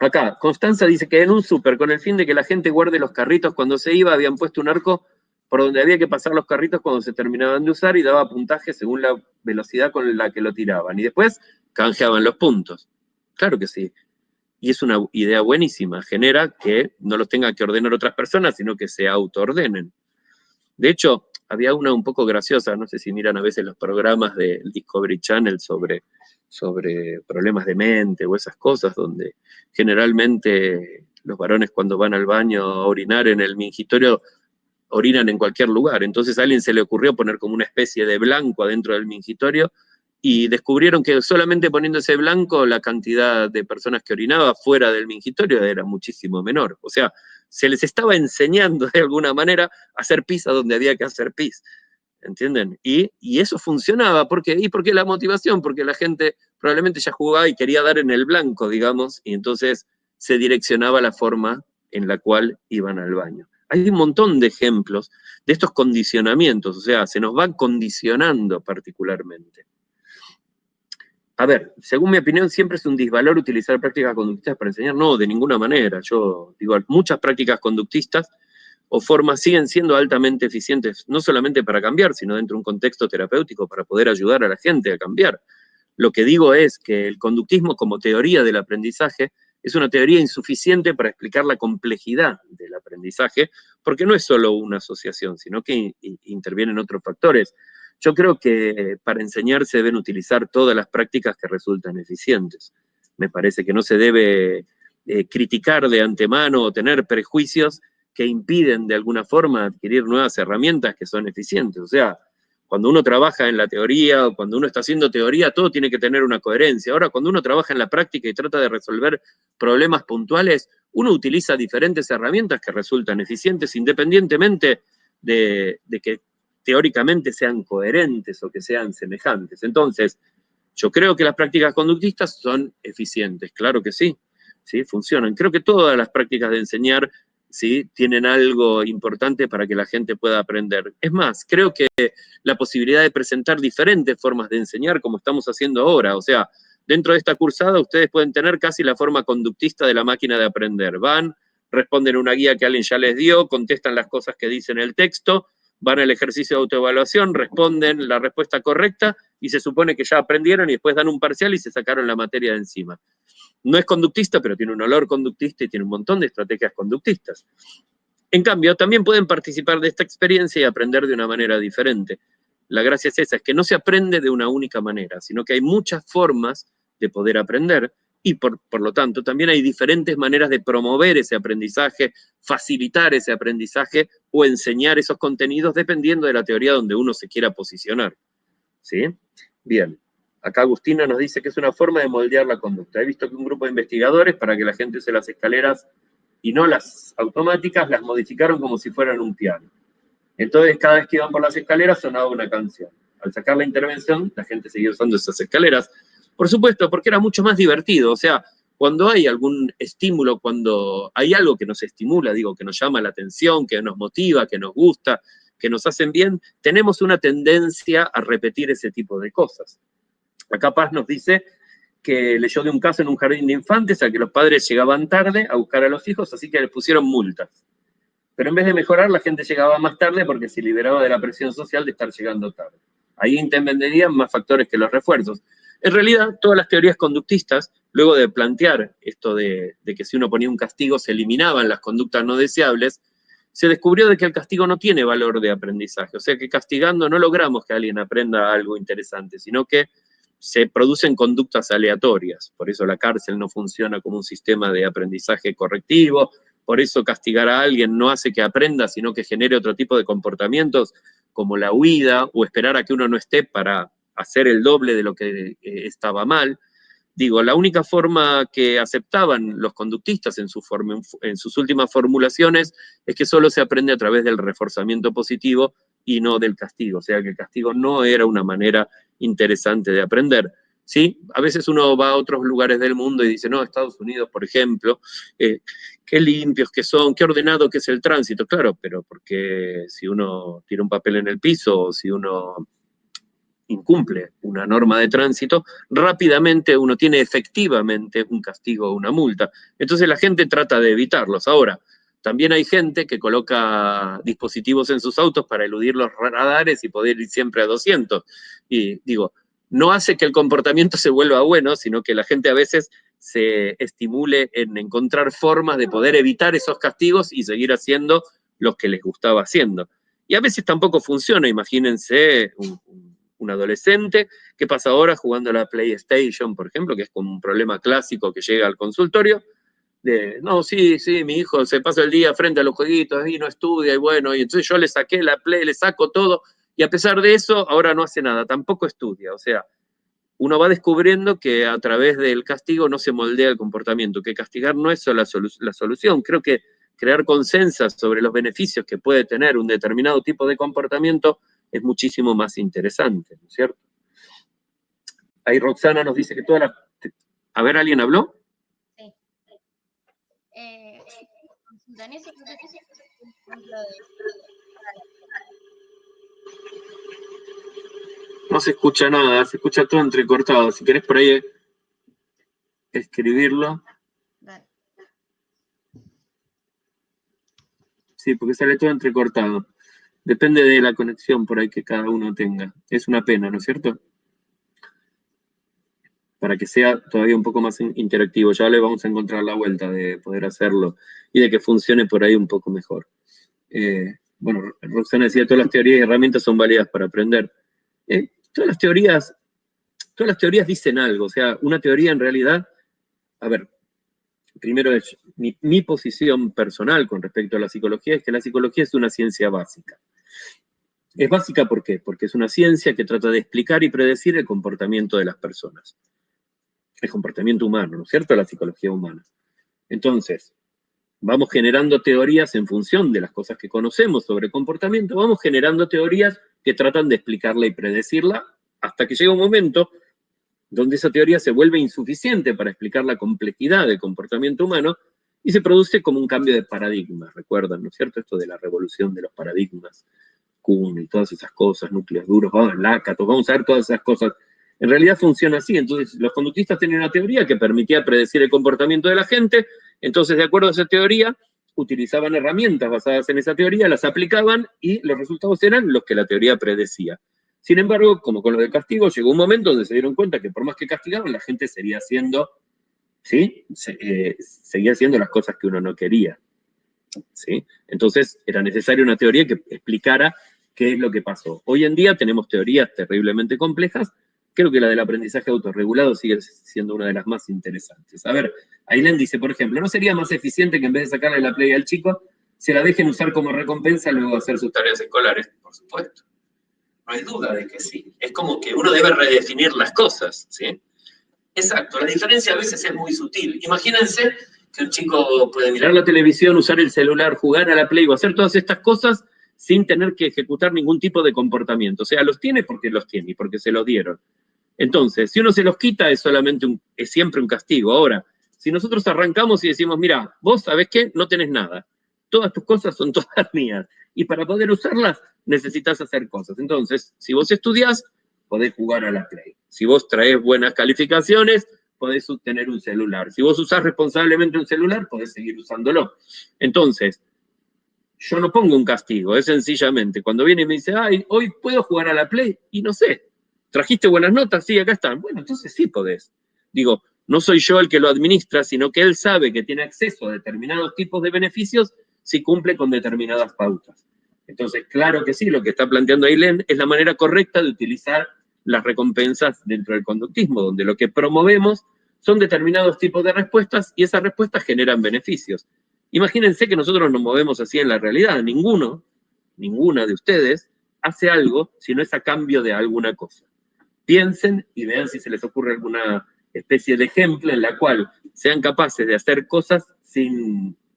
Acá, Constanza dice que en un súper, con el fin de que la gente guarde los carritos cuando se iba, habían puesto un arco por donde había que pasar los carritos cuando se terminaban de usar y daba puntaje según la velocidad con la que lo tiraban. Y después canjeaban los puntos. Claro que sí. Y es una idea buenísima. Genera que no los tengan que ordenar otras personas, sino que se autoordenen. De hecho, había una un poco graciosa, no sé si miran a veces los programas del Discovery Channel sobre problemas de mente o esas cosas, donde generalmente los varones cuando van al baño a orinar en el mingitorio orinan en cualquier lugar. Entonces a alguien se le ocurrió poner como una especie de blanco adentro del mingitorio y descubrieron que solamente poniendo ese blanco la cantidad de personas que orinaba fuera del mingitorio era muchísimo menor. O sea, se les estaba enseñando de alguna manera a hacer pis a donde había que hacer pis. ¿Entienden? Y eso funcionaba. ¿Por qué? ¿Y por qué la motivación? Porque la gente probablemente ya jugaba y quería dar en el blanco, digamos, y entonces se direccionaba la forma en la cual iban al baño. Hay un montón de ejemplos de estos condicionamientos, o sea, se nos van condicionando particularmente. A ver, según mi opinión, siempre es un disvalor utilizar prácticas conductistas para enseñar. No, de ninguna manera. Yo digo, muchas prácticas conductistas o formas siguen siendo altamente eficientes, no solamente para cambiar, sino dentro de un contexto terapéutico para poder ayudar a la gente a cambiar. Lo que digo es que el conductismo como teoría del aprendizaje es una teoría insuficiente para explicar la complejidad del aprendizaje, porque no es solo una asociación, sino que intervienen otros factores. Yo creo que para enseñar se deben utilizar todas las prácticas que resultan eficientes. Me parece que no se debe criticar de antemano o tener prejuicios que impiden de alguna forma adquirir nuevas herramientas que son eficientes. O sea, cuando uno trabaja en la teoría o cuando uno está haciendo teoría, todo tiene que tener una coherencia. Ahora, cuando uno trabaja en la práctica y trata de resolver problemas puntuales, uno utiliza diferentes herramientas que resultan eficientes independientemente de que teóricamente sean coherentes o que sean semejantes. Entonces, yo creo que las prácticas conductistas son eficientes, claro que sí, ¿sí? Funcionan. Creo que todas las prácticas de enseñar, ¿sí? Tienen algo importante para que la gente pueda aprender. Es más, creo que la posibilidad de presentar diferentes formas de enseñar, como estamos haciendo ahora, o sea, dentro de esta cursada ustedes pueden tener casi la forma conductista de la máquina de aprender. Van, responden una guía que alguien ya les dio, contestan las cosas que dice en el texto, van al ejercicio de autoevaluación, responden la respuesta correcta y se supone que ya aprendieron y después dan un parcial y se sacaron la materia de encima. No es conductista, pero tiene un olor conductista y tiene un montón de estrategias conductistas. En cambio, también pueden participar de esta experiencia y aprender de una manera diferente. La gracia es esa, es que no se aprende de una única manera, sino que hay muchas formas de poder aprender y por lo tanto también hay diferentes maneras de promover ese aprendizaje, facilitar ese aprendizaje o enseñar esos contenidos dependiendo de la teoría donde uno se quiera posicionar. ¿Sí? Bien. Acá Agustina nos dice que es una forma de moldear la conducta. He visto que un grupo de investigadores, para que la gente use las escaleras y no las automáticas, las modificaron como si fueran un piano. Entonces, cada vez que iban por las escaleras sonaba una canción. Al sacar la intervención, la gente seguía usando esas escaleras. Por supuesto, porque era mucho más divertido. O sea, cuando hay algún estímulo, cuando hay algo que nos estimula, digo, que nos llama la atención, que nos motiva, que nos gusta, que nos hacen bien, tenemos una tendencia a repetir ese tipo de cosas. Acá Paz nos dice que leyó de un caso en un jardín de infantes a que los padres llegaban tarde a buscar a los hijos, así que les pusieron multas. Pero en vez de mejorar, la gente llegaba más tarde porque se liberaba de la presión social de estar llegando tarde. Ahí intervendrían más factores que los refuerzos. En realidad, todas las teorías conductistas, luego de plantear esto de que si uno ponía un castigo se eliminaban las conductas no deseables, se descubrió de que el castigo no tiene valor de aprendizaje. O sea que castigando no logramos que alguien aprenda algo interesante, sino que se producen conductas aleatorias. Por eso la cárcel no funciona como un sistema de aprendizaje correctivo, por eso castigar a alguien no hace que aprenda, sino que genere otro tipo de comportamientos como la huida o esperar a que uno no esté para hacer el doble de lo que estaba mal. Digo, la única forma que aceptaban los conductistas en sus últimas formulaciones es que solo se aprende a través del reforzamiento positivo y no del castigo. O sea que el castigo no era una manera interesante de aprender. ¿Sí? A veces uno va a otros lugares del mundo y dice, no, Estados Unidos, por ejemplo, qué limpios que son, qué ordenado que es el tránsito. Claro, pero porque si uno tira un papel en el piso o si uno incumple una norma de tránsito, rápidamente uno tiene efectivamente un castigo o una multa. Entonces la gente trata de evitarlos. Ahora, también hay gente que coloca dispositivos en sus autos para eludir los radares y poder ir siempre a 200. Y digo, no hace que el comportamiento se vuelva bueno, sino que la gente a veces se estimule en encontrar formas de poder evitar esos castigos y seguir haciendo lo que les gustaba haciendo. Y a veces tampoco funciona, imagínense un adolescente, ¿qué pasa ahora jugando a la PlayStation, por ejemplo, que es como un problema clásico que llega al consultorio? No, sí, mi hijo se pasa el día frente a los jueguitos y no estudia, y bueno, y entonces yo le saqué la Play, le saco todo, y a pesar de eso, ahora no hace nada, tampoco estudia. O sea, uno va descubriendo que a través del castigo no se moldea el comportamiento, que castigar no es la solución. Creo que crear consensos sobre los beneficios que puede tener un determinado tipo de comportamiento es muchísimo más interesante, ¿no es cierto? Ahí Roxana nos dice que todas las... A ver, ¿alguien habló? Sí. Danesa, creo que es un ejemplo de... No se escucha nada, se escucha todo entrecortado. Si querés por ahí escribirlo. Dale. Sí, porque sale todo entrecortado. Depende de la conexión por ahí que cada uno tenga. Es una pena, ¿no es cierto? Para que sea todavía un poco más interactivo. Ya le vamos a encontrar la vuelta de poder hacerlo y de que funcione por ahí un poco mejor. Bueno, Roxana decía, todas las teorías y herramientas son válidas para aprender. Todas las teorías dicen algo. O sea, una teoría en realidad, a ver, primero es mi posición personal con respecto a la psicología, es que la psicología es una ciencia básica. Es básica ¿por qué? Porque es una ciencia que trata de explicar y predecir el comportamiento de las personas. El comportamiento humano, ¿no es cierto? La psicología humana. Entonces, vamos generando teorías en función de las cosas que conocemos sobre comportamiento, vamos generando teorías que tratan de explicarla y predecirla hasta que llega un momento donde esa teoría se vuelve insuficiente para explicar la complejidad del comportamiento humano y se produce como un cambio de paradigma. Recuerdan, ¿no es cierto? Esto de la revolución de los paradigmas, Kuhn y todas esas cosas, núcleos duros, Lakatos, vamos a ver todas esas cosas. En realidad funciona así. Entonces, los conductistas tenían una teoría que permitía predecir el comportamiento de la gente. Entonces, de acuerdo a esa teoría, utilizaban herramientas basadas en esa teoría, las aplicaban y los resultados eran los que la teoría predecía. Sin embargo, como con lo del castigo, llegó un momento donde se dieron cuenta que por más que castigaban, la gente seguía haciendo, ¿sí? Seguía haciendo las cosas que uno no quería. ¿Sí? Entonces, era necesaria una teoría que explicara qué es lo que pasó. Hoy en día tenemos teorías terriblemente complejas. Creo que la del aprendizaje autorregulado sigue siendo una de las más interesantes. A ver, Ailén dice, por ejemplo, ¿no sería más eficiente que en vez de sacarle la Play al chico, se la dejen usar como recompensa luego de hacer sus tareas escolares? Por supuesto. No hay duda de que sí. Es como que uno debe redefinir las cosas, ¿sí? Exacto, la diferencia a veces es muy sutil. Imagínense que un chico puede mirar la televisión, usar el celular, jugar a la Play o hacer todas estas cosas sin tener que ejecutar ningún tipo de comportamiento. O sea, los tiene porque los tiene y porque se los dieron. Entonces, si uno se los quita es siempre un castigo. Ahora, si nosotros arrancamos y decimos, mira, vos sabés qué, no tenés nada. Todas tus cosas son todas mías. Y para poder usarlas necesitas hacer cosas. Entonces, si vos estudiás, podés jugar a la Play. Si vos traés buenas calificaciones, podés tener un celular. Si vos usás responsablemente un celular, podés seguir usándolo. Entonces, yo no pongo un castigo, es sencillamente, cuando viene y me dice, ay, hoy puedo jugar a la Play, y no sé, ¿trajiste buenas notas? Sí, acá están. Bueno, entonces sí podés. Digo, no soy yo el que lo administra, sino que él sabe que tiene acceso a determinados tipos de beneficios si cumple con determinadas pautas. Entonces, claro que sí, lo que está planteando Ailén es la manera correcta de utilizar las recompensas dentro del conductismo, donde lo que promovemos son determinados tipos de respuestas y esas respuestas generan beneficios. Imagínense que nosotros nos movemos así en la realidad. Ninguna de ustedes hace algo si no es a cambio de alguna cosa. Piensen y vean si se les ocurre alguna especie de ejemplo en la cual sean capaces de hacer cosas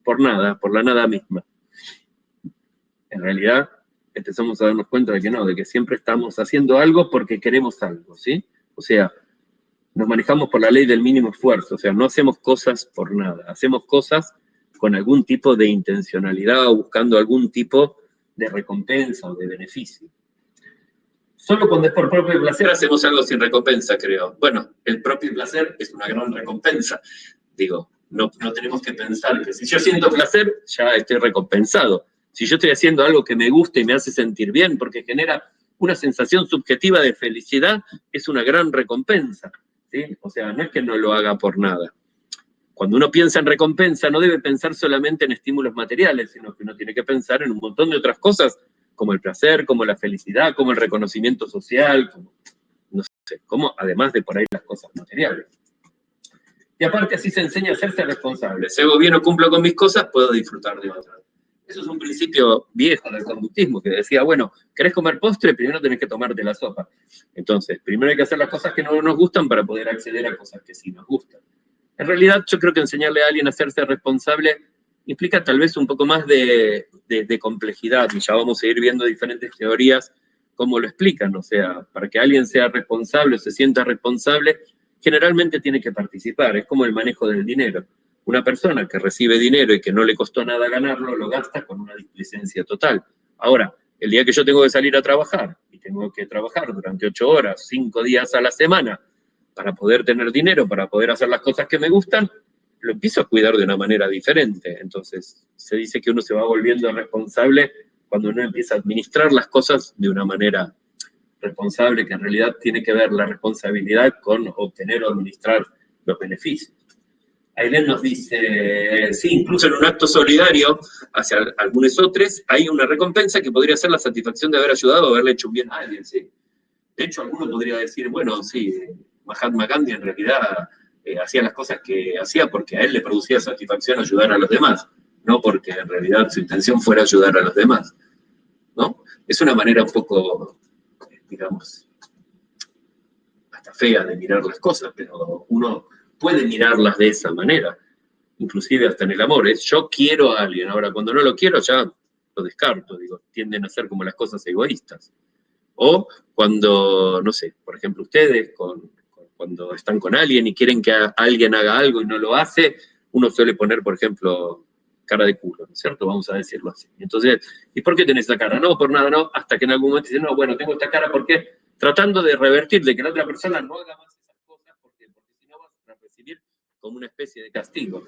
por nada, por la nada misma. En realidad, empezamos a darnos cuenta de que no, de que siempre estamos haciendo algo porque queremos algo, ¿sí? O sea, nos manejamos por la ley del mínimo esfuerzo, o sea, no hacemos cosas por nada, hacemos cosas con algún tipo de intencionalidad o buscando algún tipo de recompensa o de beneficio. Solo cuando es por propio placer hacemos algo sin recompensa, creo. Bueno, el propio placer es una gran recompensa. Digo, no tenemos que pensar que si yo siento placer, ya estoy recompensado. Si yo estoy haciendo algo que me gusta y me hace sentir bien, porque genera una sensación subjetiva de felicidad, es una gran recompensa, ¿sí? O sea, no es que no lo haga por nada. Cuando uno piensa en recompensa, no debe pensar solamente en estímulos materiales, sino que uno tiene que pensar en un montón de otras cosas, como el placer, como la felicidad, como el reconocimiento social, como, no sé, como además de por ahí las cosas materiales. Y aparte así se enseña a hacerse responsable. Si hago bien o cumplo con mis cosas, puedo disfrutar de otras. Eso es un principio viejo del conductismo, que decía, bueno, ¿querés comer postre? Primero tenés que tomarte la sopa. Entonces, primero hay que hacer las cosas que no nos gustan para poder acceder a cosas que sí nos gustan. En realidad, yo creo que enseñarle a alguien a hacerse responsable implica tal vez un poco más de complejidad, y ya vamos a ir viendo diferentes teorías cómo lo explican. O sea, para que alguien sea responsable o se sienta responsable, generalmente tiene que participar. Es como el manejo del dinero. Una persona que recibe dinero y que no le costó nada ganarlo, lo gasta con una displicencia total. Ahora, el día que yo tengo que salir a trabajar, y tengo que trabajar durante 8 horas, 5 días a la semana, para poder tener dinero, para poder hacer las cosas que me gustan, lo empiezo a cuidar de una manera diferente. Entonces, se dice que uno se va volviendo responsable cuando uno empieza a administrar las cosas de una manera responsable, que en realidad tiene que ver la responsabilidad con obtener o administrar los beneficios. Ailén nos dice, sí, incluso en un acto solidario hacia algunos otros, hay una recompensa que podría ser la satisfacción de haber ayudado o haberle hecho un bien a alguien, ¿sí? De hecho, alguno podría decir, bueno, sí, Mahatma Gandhi en realidad hacía las cosas que hacía porque a él le producía satisfacción ayudar a los demás, no porque en realidad su intención fuera ayudar a los demás, ¿no? Es una manera un poco, digamos, hasta fea de mirar las cosas, pero uno puede mirarlas de esa manera, inclusive hasta en el amor. Es yo quiero a alguien, ahora cuando no lo quiero ya lo descarto, digo, tienden a ser como las cosas egoístas. O cuando, no sé, por ejemplo, ustedes cuando están con alguien y quieren que alguien haga algo y no lo hace, uno suele poner, por ejemplo, cara de culo, ¿no es cierto? Vamos a decirlo así. Entonces, ¿y por qué tenés esa cara? No, por nada, no, hasta que en algún momento dicen, no, bueno, tengo esta cara porque tratando de revertir, de que la otra persona no haga más esas cosas, porque si no vas a recibir como una especie de castigo.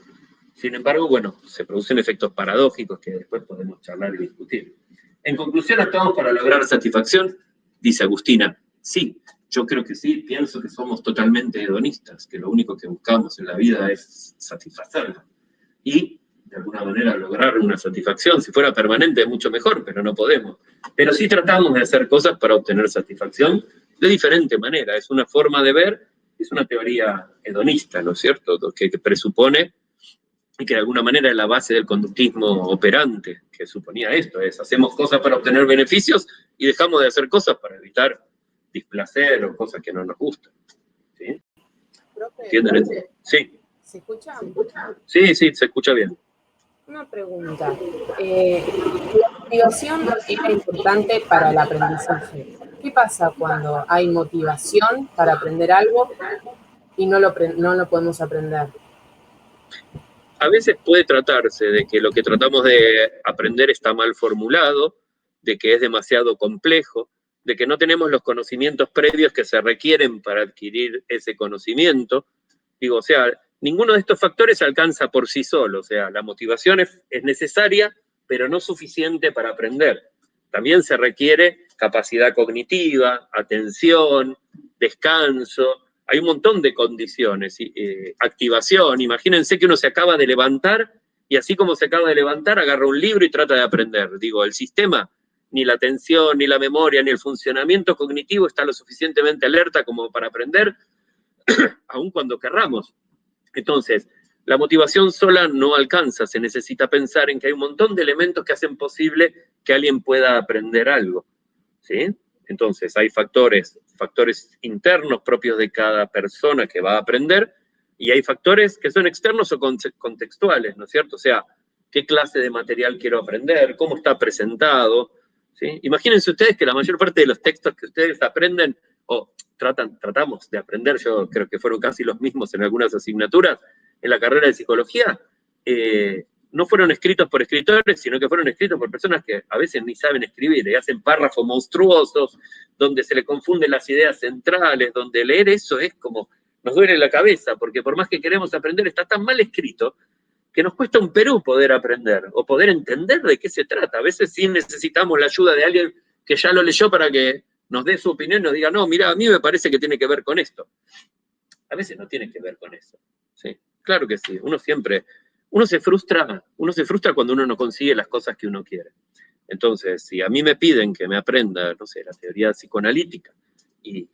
Sin embargo, bueno, se producen efectos paradójicos que después podemos charlar y discutir. En conclusión, ¿actuamos para lograr satisfacción? Dice Agustina, sí, yo creo que sí, pienso que somos totalmente hedonistas, que lo único que buscamos en la vida es satisfacerla. Y, de alguna manera, lograr una satisfacción, si fuera permanente, mucho mejor, pero no podemos. Pero sí tratamos de hacer cosas para obtener satisfacción de diferente manera. Es una forma de ver, es una teoría hedonista, ¿no es cierto?, que presupone y que de alguna manera es la base del conductismo operante, que suponía esto, es hacemos cosas para obtener beneficios y dejamos de hacer cosas para evitar displacer o cosas que no nos gustan. ¿Sí? ¿Entienden eso? Sí. ¿Se escucha? Sí, sí, se escucha bien. Una pregunta. La motivación es importante para el aprendizaje. ¿Qué pasa cuando hay motivación para aprender algo y no lo podemos aprender? A veces puede tratarse de que lo que tratamos de aprender está mal formulado, de que es demasiado complejo, de que no tenemos los conocimientos previos que se requieren para adquirir ese conocimiento. Digo, o sea, ninguno de estos factores alcanza por sí solo. O sea, la motivación es necesaria, pero no suficiente para aprender. También se requiere capacidad cognitiva, atención, descanso. Hay un montón de condiciones, activación. Imagínense que uno se acaba de levantar y así como se acaba de levantar, agarra un libro y trata de aprender. Digo, el sistema, ni la atención, ni la memoria, ni el funcionamiento cognitivo está lo suficientemente alerta como para aprender, aun cuando querramos. Entonces, la motivación sola no alcanza, se necesita pensar en que hay un montón de elementos que hacen posible que alguien pueda aprender algo, ¿sí? Entonces, hay factores internos propios de cada persona que va a aprender, y hay factores que son externos o contextuales, ¿no es cierto? O sea, ¿qué clase de material quiero aprender? ¿Cómo está presentado? ¿Sí? Imagínense ustedes que la mayor parte de los textos que ustedes aprenden, o tratamos de aprender, yo creo que fueron casi los mismos en algunas asignaturas, en la carrera de psicología, no fueron escritos por escritores, sino que fueron escritos por personas que a veces ni saben escribir, y hacen párrafos monstruosos, donde se le confunden las ideas centrales, donde leer eso es como, nos duele la cabeza, porque por más que queremos aprender, está tan mal escrito, que nos cuesta un Perú poder aprender, o poder entender de qué se trata. A veces sí necesitamos la ayuda de alguien que ya lo leyó para que nos dé su opinión y nos diga, no, mira, a mí me parece que tiene que ver con esto. A veces no tiene que ver con eso, ¿sí? Claro que sí, uno se frustra cuando uno no consigue las cosas que uno quiere. Entonces, si a mí me piden que me aprenda, no sé, la teoría psicoanalítica, y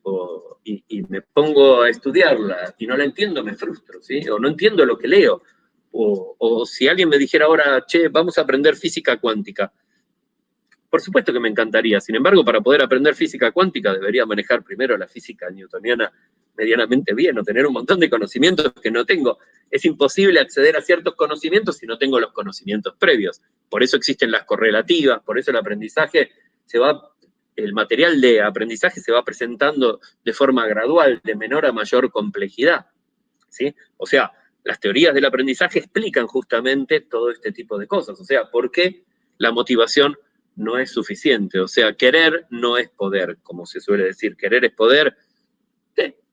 me pongo a estudiarla y no la entiendo, me frustro, ¿sí? O no entiendo lo que leo. O si alguien me dijera ahora, che, vamos a aprender física cuántica. Por supuesto que me encantaría. Sin embargo, para poder aprender física cuántica debería manejar primero la física newtoniana medianamente bien, o tener un montón de conocimientos que no tengo. Es imposible acceder a ciertos conocimientos si no tengo los conocimientos previos. Por eso existen las correlativas, por eso el aprendizaje el material de aprendizaje se va presentando de forma gradual, de menor a mayor complejidad, ¿sí? O sea, las teorías del aprendizaje explican justamente todo este tipo de cosas. O sea, ¿por qué la motivación no es suficiente? O sea, querer no es poder, como se suele decir. Querer es poder.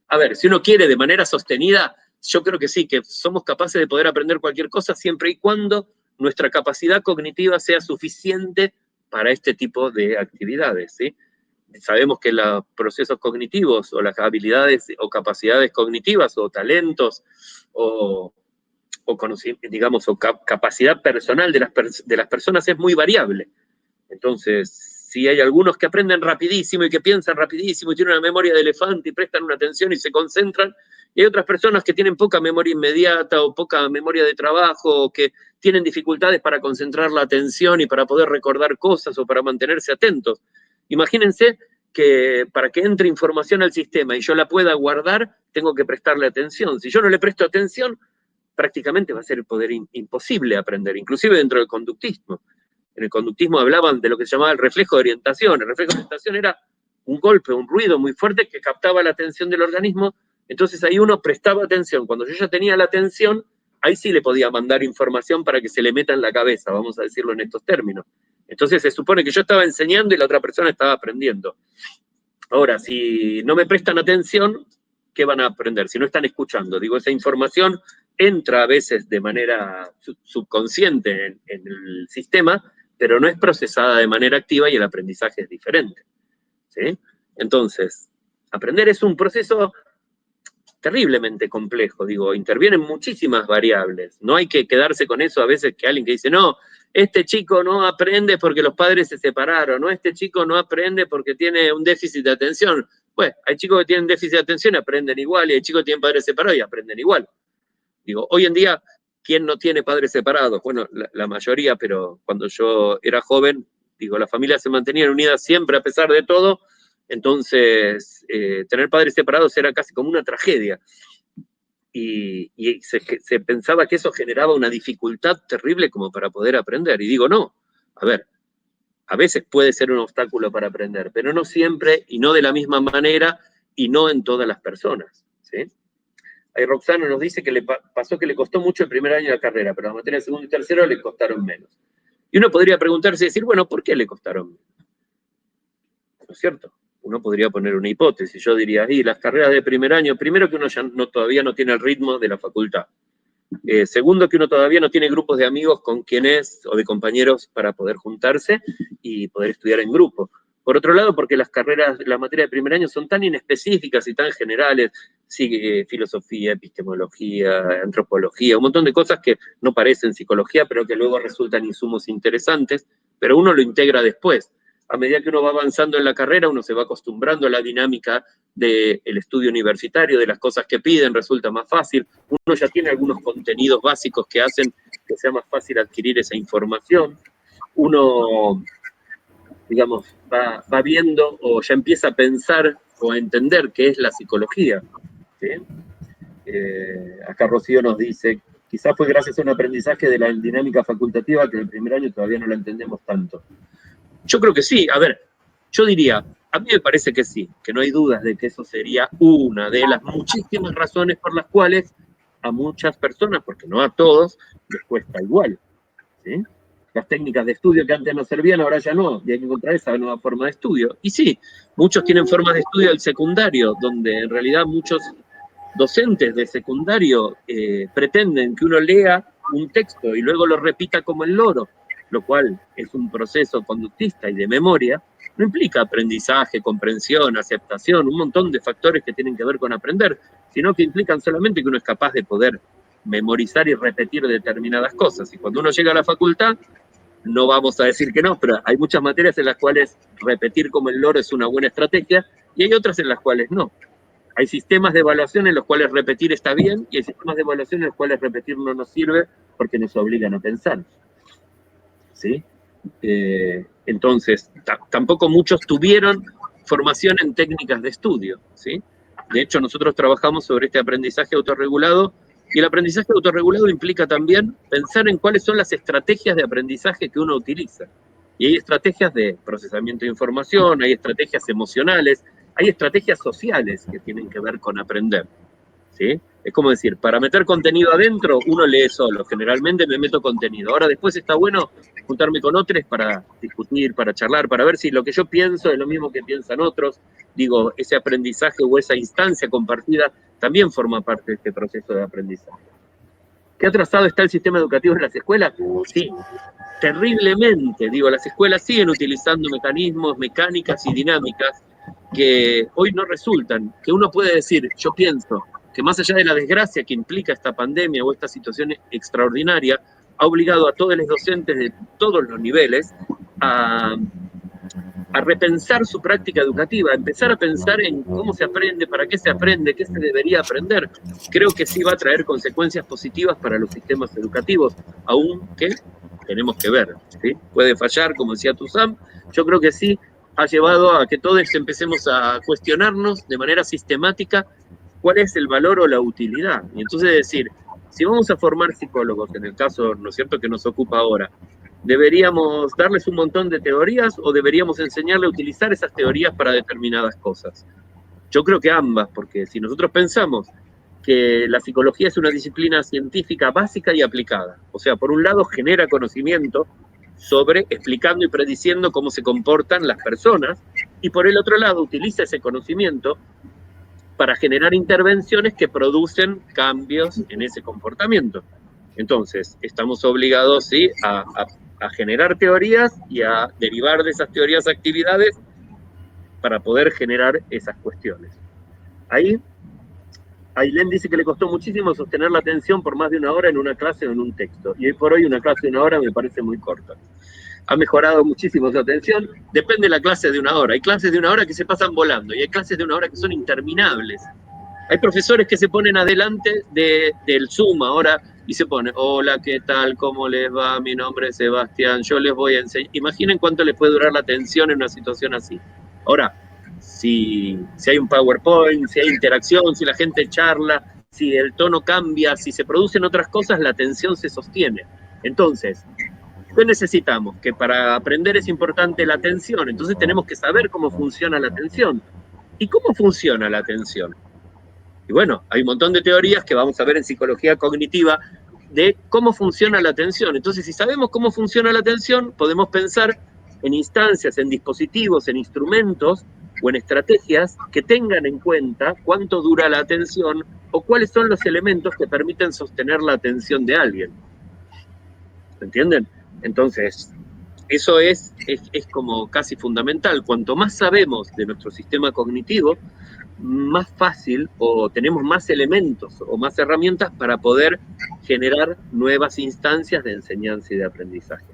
A ver, si uno quiere de manera sostenida, yo creo que sí, que somos capaces de poder aprender cualquier cosa siempre y cuando nuestra capacidad cognitiva sea suficiente para este tipo de actividades, ¿sí? Sabemos que los procesos cognitivos o las habilidades o capacidades cognitivas o talentos o digamos, o capacidad personal de las personas es muy variable. Entonces, si hay algunos que aprenden rapidísimo y que piensan rapidísimo y tienen una memoria de elefante y prestan una atención y se concentran, y hay otras personas que tienen poca memoria inmediata o poca memoria de trabajo, o que tienen dificultades para concentrar la atención y para poder recordar cosas o para mantenerse atentos. Imagínense que para que entre información al sistema y yo la pueda guardar, tengo que prestarle atención. Si yo no le presto atención, prácticamente va a ser poder imposible aprender, inclusive dentro del conductismo. En el conductismo hablaban de lo que se llamaba el reflejo de orientación. El reflejo de orientación era un golpe, un ruido muy fuerte que captaba la atención del organismo, entonces ahí uno prestaba atención. Cuando yo ya tenía la atención, ahí sí le podía mandar información para que se le meta en la cabeza, vamos a decirlo en estos términos. Entonces se supone que yo estaba enseñando y la otra persona estaba aprendiendo. Ahora, si no me prestan atención, ¿qué van a aprender? Si no están escuchando, digo, esa información entra a veces de manera subconsciente en el sistema, pero no es procesada de manera activa y el aprendizaje es diferente, ¿sí? Entonces, aprender es un proceso terriblemente complejo, digo, intervienen muchísimas variables, no hay que quedarse con eso a veces que alguien que dice, no, este chico no aprende porque los padres se separaron, no, este chico no aprende porque tiene un déficit de atención. Pues, hay chicos que tienen déficit de atención y aprenden igual, y hay chicos que tienen padres separados y aprenden igual. Digo, hoy en día, ¿quién no tiene padres separados? Bueno, la mayoría, pero cuando yo era joven, digo, las familias se mantenían unidas siempre a pesar de todo, entonces tener padres separados era casi como una tragedia. Y se pensaba que eso generaba una dificultad terrible como para poder aprender. Y digo, no, a ver, a veces puede ser un obstáculo para aprender, pero no siempre y no de la misma manera y no en todas las personas, ¿sí? Ahí Roxana nos dice que le pasó que le costó mucho el primer año de la carrera, pero las materias segundo y tercero le costaron menos. Y uno podría preguntarse y decir, bueno, ¿por qué le costaron menos? ¿No es cierto? Uno podría poner una hipótesis. Yo diría, y las carreras de primer año, primero que uno ya todavía no tiene el ritmo de la facultad. Segundo, que uno todavía no tiene grupos de amigos con quienes, o de compañeros para poder juntarse y poder estudiar en grupo. Por otro lado, porque las materias de primer año son tan inespecíficas y tan generales, sí, filosofía, epistemología, antropología, un montón de cosas que no parecen psicología, pero que luego resultan insumos interesantes, pero uno lo integra después. A medida que uno va avanzando en la carrera, uno se va acostumbrando a la dinámica del estudio universitario, de las cosas que piden, resulta más fácil. Uno ya tiene algunos contenidos básicos que hacen que sea más fácil adquirir esa información. Uno, digamos, va viendo o ya empieza a pensar o a entender qué es la psicología, ¿sí? Acá Rocío nos dice, quizás fue gracias a un aprendizaje de la dinámica facultativa que en el primer año todavía no la entendemos tanto. Yo creo que sí. A ver, yo diría, a mí me parece que sí, que no hay dudas de que eso sería una de las muchísimas razones por las cuales a muchas personas, porque no a todos, les cuesta igual. ¿sí? Las técnicas de estudio que antes no servían, ahora ya no, y hay que encontrar esa nueva forma de estudio. Y sí, muchos tienen formas de estudio del secundario, donde en realidad muchos docentes de secundario pretenden que uno lea un texto y luego lo repita como el loro, lo cual es un proceso conductista y de memoria, no implica aprendizaje, comprensión, aceptación, un montón de factores que tienen que ver con aprender, sino que implican solamente que uno es capaz de poder memorizar y repetir determinadas cosas. Y cuando uno llega a la facultad, no vamos a decir que no, pero hay muchas materias en las cuales repetir como el loro es una buena estrategia y hay otras en las cuales no. Hay sistemas de evaluación en los cuales repetir está bien y hay sistemas de evaluación en los cuales repetir no nos sirve porque nos obligan a pensar. ¿Sí? Entonces, tampoco muchos tuvieron formación en técnicas de estudio. ¿Sí? De hecho, nosotros trabajamos sobre este aprendizaje autorregulado y el aprendizaje autorregulado implica también pensar en cuáles son las estrategias de aprendizaje que uno utiliza. Y hay estrategias de procesamiento de información, hay estrategias emocionales, hay estrategias sociales que tienen que ver con aprender. ¿Sí? Es como decir, para meter contenido adentro, uno lee solo. Generalmente me meto contenido. Ahora después está bueno juntarme con otros para discutir, para charlar, para ver si lo que yo pienso es lo mismo que piensan otros. Digo, ese aprendizaje o esa instancia compartida también forma parte de este proceso de aprendizaje. ¿Qué atrasado está el sistema educativo en las escuelas? Sí, terriblemente. Digo, las escuelas siguen utilizando mecanismos, mecánicas y dinámicas que hoy no resultan. Que uno puede decir, yo pienso que más allá de la desgracia que implica esta pandemia o esta situación extraordinaria, ha obligado a todos los docentes de todos los niveles a repensar su práctica educativa, a empezar a pensar en cómo se aprende, para qué se aprende, qué se debería aprender. Creo que sí va a traer consecuencias positivas para los sistemas educativos, aunque tenemos que ver, ¿sí? Puede fallar, como decía Tuzam, yo creo que sí ha llevado a que todos empecemos a cuestionarnos de manera sistemática cuál es el valor o la utilidad. Y entonces decir, si vamos a formar psicólogos, en el caso, ¿no es cierto?, que nos ocupa ahora, ¿deberíamos darles un montón de teorías o deberíamos enseñarle a utilizar esas teorías para determinadas cosas? Yo creo que ambas, porque si nosotros pensamos que la psicología es una disciplina científica básica y aplicada, o sea, por un lado genera conocimiento sobre explicando y prediciendo cómo se comportan las personas, y por el otro lado utiliza ese conocimiento para generar intervenciones que producen cambios en ese comportamiento. Entonces, estamos obligados, ¿sí?, a generar teorías y a derivar de esas teorías actividades para poder generar esas cuestiones. Ahí, Ailén dice que le costó muchísimo sostener la atención por más de una hora en una clase o en un texto. Y hoy por hoy una clase de una hora me parece muy corta. Ha mejorado muchísimo su atención. Depende de la clase de una hora. Hay clases de una hora que se pasan volando y hay clases de una hora que son interminables. Hay profesores que se ponen adelante del Zoom ahora y se ponen, hola, ¿qué tal? ¿Cómo les va? Mi nombre es Sebastián, yo les voy a enseñar. Imaginen cuánto les puede durar la atención en una situación así. Ahora, si hay un PowerPoint, si hay interacción, si la gente charla, si el tono cambia, si se producen otras cosas, la atención se sostiene. Entonces, ¿qué necesitamos? Que para aprender es importante la atención, entonces tenemos que saber cómo funciona la atención. ¿Y cómo funciona la atención? Y bueno, hay un montón de teorías que vamos a ver en psicología cognitiva de cómo funciona la atención. Entonces, si sabemos cómo funciona la atención, podemos pensar en instancias, en dispositivos, en instrumentos o en estrategias que tengan en cuenta cuánto dura la atención o cuáles son los elementos que permiten sostener la atención de alguien. ¿Entienden? Entonces, eso es como casi fundamental. Cuanto más sabemos de nuestro sistema cognitivo, más fácil o tenemos más elementos o más herramientas para poder generar nuevas instancias de enseñanza y de aprendizaje.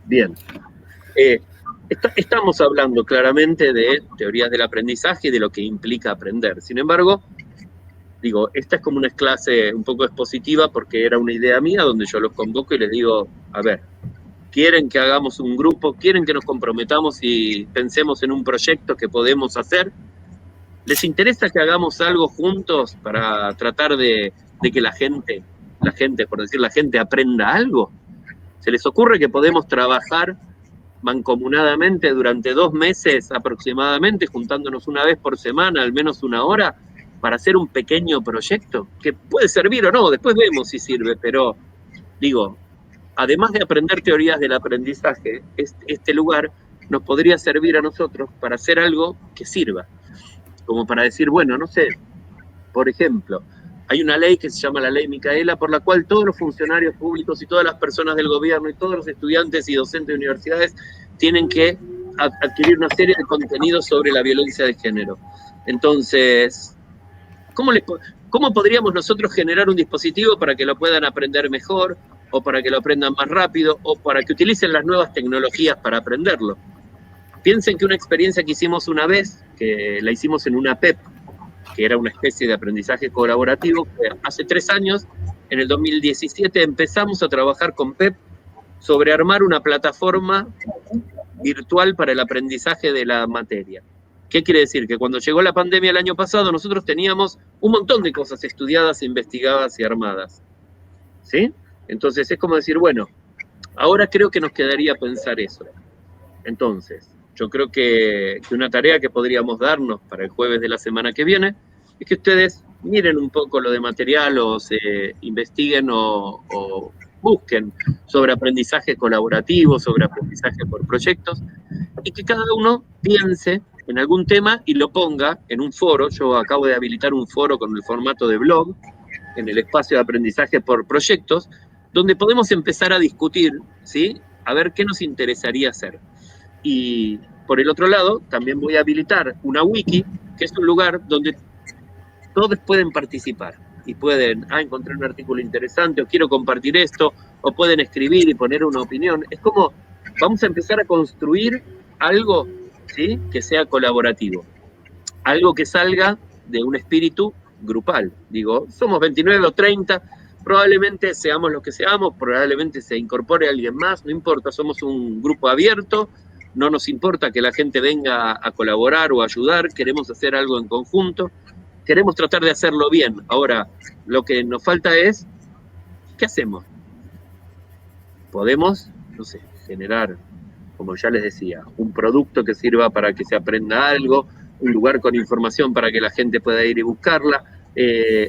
Bien. Estamos hablando claramente de teorías del aprendizaje y de lo que implica aprender. Sin embargo, digo, esta es como una clase un poco expositiva porque era una idea mía donde yo los convoco y les digo, a ver, ¿quieren que hagamos un grupo? ¿Quieren que nos comprometamos y pensemos en un proyecto que podemos hacer? ¿Les interesa que hagamos algo juntos para tratar de que la gente, por decir la gente, aprenda algo? ¿Se les ocurre que podemos trabajar mancomunadamente durante 2 meses aproximadamente, juntándonos una vez por semana, al menos una hora, para hacer un pequeño proyecto? Que puede servir o no, después vemos si sirve, pero digo, además de aprender teorías del aprendizaje, este lugar nos podría servir a nosotros para hacer algo que sirva, como para decir, bueno, no sé, por ejemplo, hay una ley que se llama la Ley Micaela, por la cual todos los funcionarios públicos y todas las personas del gobierno y todos los estudiantes y docentes de universidades tienen que adquirir una serie de contenidos sobre la violencia de género. Entonces, ¿cómo podríamos nosotros generar un dispositivo para que lo puedan aprender mejor, o para que lo aprendan más rápido, o para que utilicen las nuevas tecnologías para aprenderlo? Piensen que una experiencia que hicimos una vez, que la hicimos en una PEP, que era una especie de aprendizaje colaborativo, hace 3 años, en el 2017, empezamos a trabajar con PEP sobre armar una plataforma virtual para el aprendizaje de la materia. ¿Qué quiere decir? Que cuando llegó la pandemia el año pasado, nosotros teníamos un montón de cosas estudiadas, investigadas y armadas, ¿sí? Entonces es como decir, bueno, ahora creo que nos quedaría pensar eso. Entonces, yo creo que una tarea que podríamos darnos para el jueves de la semana que viene es que ustedes miren un poco lo de material, o se investiguen o busquen sobre aprendizaje colaborativo, sobre aprendizaje por proyectos, y que cada uno piense en algún tema y lo ponga en un foro. Yo acabo de habilitar un foro con el formato de blog, en el espacio de aprendizaje por proyectos, donde podemos empezar a discutir, ¿sí? A ver qué nos interesaría hacer. Y por el otro lado, también voy a habilitar una wiki, que es un lugar donde todos pueden participar y pueden encontrar un artículo interesante, o quiero compartir esto, o pueden escribir y poner una opinión. Es como, vamos a empezar a construir algo, ¿sí?, que sea colaborativo, algo que salga de un espíritu grupal. Digo, somos 29 o 30, probablemente seamos los que seamos, probablemente se incorpore alguien más, no importa, somos un grupo abierto, no nos importa que la gente venga a colaborar o a ayudar, queremos hacer algo en conjunto, queremos tratar de hacerlo bien. Ahora, lo que nos falta es, ¿qué hacemos? Podemos, no sé, generar, como ya les decía, un producto que sirva para que se aprenda algo, un lugar con información para que la gente pueda ir y buscarla,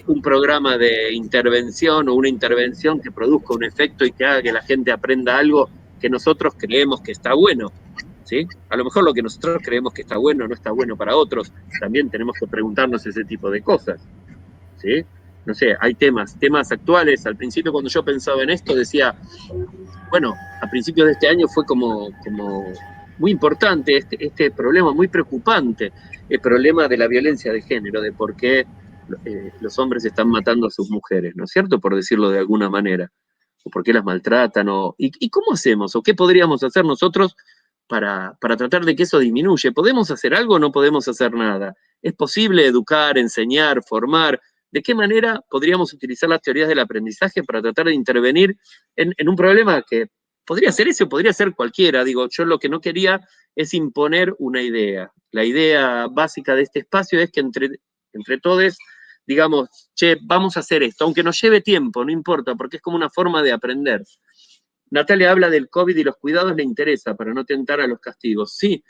un programa de intervención o una intervención que produzca un efecto y que haga que la gente aprenda algo que nosotros creemos que está bueno, ¿sí? A lo mejor lo que nosotros creemos que está bueno no está bueno para otros, también tenemos que preguntarnos ese tipo de cosas, ¿sí? No sé, hay temas actuales. Al principio, cuando yo pensaba en esto, decía, bueno, a principios de este año fue como muy importante este problema, muy preocupante, el problema de la violencia de género, de por qué los hombres están matando a sus mujeres, ¿no es cierto? Por decirlo de alguna manera, o por qué las maltratan, y cómo hacemos, o qué podríamos hacer nosotros para tratar de que eso disminuya. ¿Podemos hacer algo o no podemos hacer nada? ¿Es posible educar, enseñar, formar? ¿De qué manera podríamos utilizar las teorías del aprendizaje para tratar de intervenir en un problema que podría ser ese o podría ser cualquiera? Digo, yo lo que no quería es imponer una idea. La idea básica de este espacio es que entre todos digamos, che, vamos a hacer esto, aunque nos lleve tiempo, no importa, porque es como una forma de aprender. Natalia habla del COVID y los cuidados, le interesa para no tentar a los castigos. Sí,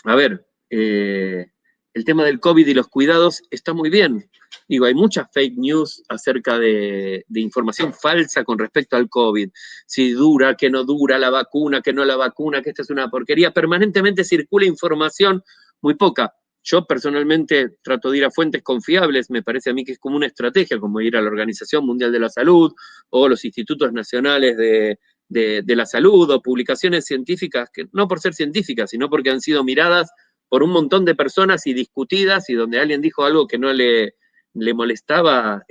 a ver, el tema del COVID y los cuidados está muy bien. Digo, hay muchas fake news acerca de información falsa con respecto al COVID. Si dura, que no dura, la vacuna, que no la vacuna, que esta es una porquería. Permanentemente circula información muy poca. Yo personalmente trato de ir a fuentes confiables, me parece a mí que es como una estrategia, como ir a la Organización Mundial de la Salud o los institutos nacionales de la salud, o publicaciones científicas, que no por ser científicas, sino porque han sido miradas por un montón de personas y discutidas, y donde alguien dijo algo que no le molestaba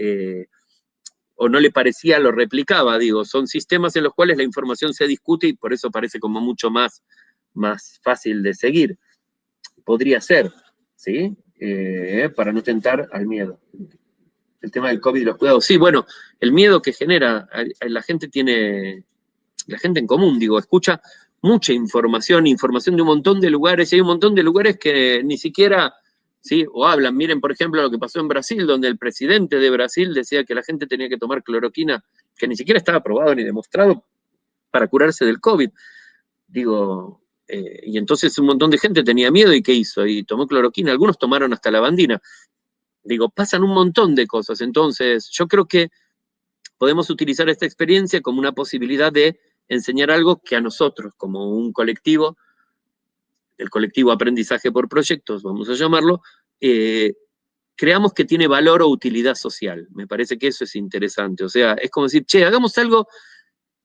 o no le parecía, lo replicaba. Digo, son sistemas en los cuales la información se discute y por eso parece como mucho más fácil de seguir. Podría ser, ¿sí? Para no tentar al miedo. El tema del COVID y los cuidados. Sí, bueno, el miedo que genera, la gente en común, digo, escucha mucha información de un montón de lugares, y hay un montón de lugares que ni siquiera, ¿sí?, o hablan. Miren, por ejemplo, lo que pasó en Brasil, donde el presidente de Brasil decía que la gente tenía que tomar cloroquina, que ni siquiera estaba probado ni demostrado para curarse del COVID. Digo, y entonces un montón de gente tenía miedo, ¿y qué hizo? Y tomó cloroquina, algunos tomaron hasta lavandina. Digo, pasan un montón de cosas. Entonces, yo creo que podemos utilizar esta experiencia como una posibilidad de enseñar algo que a nosotros, como un colectivo, el colectivo Aprendizaje por Proyectos, vamos a llamarlo, creamos que tiene valor o utilidad social. Me parece que eso es interesante. O sea, es como decir, che, hagamos algo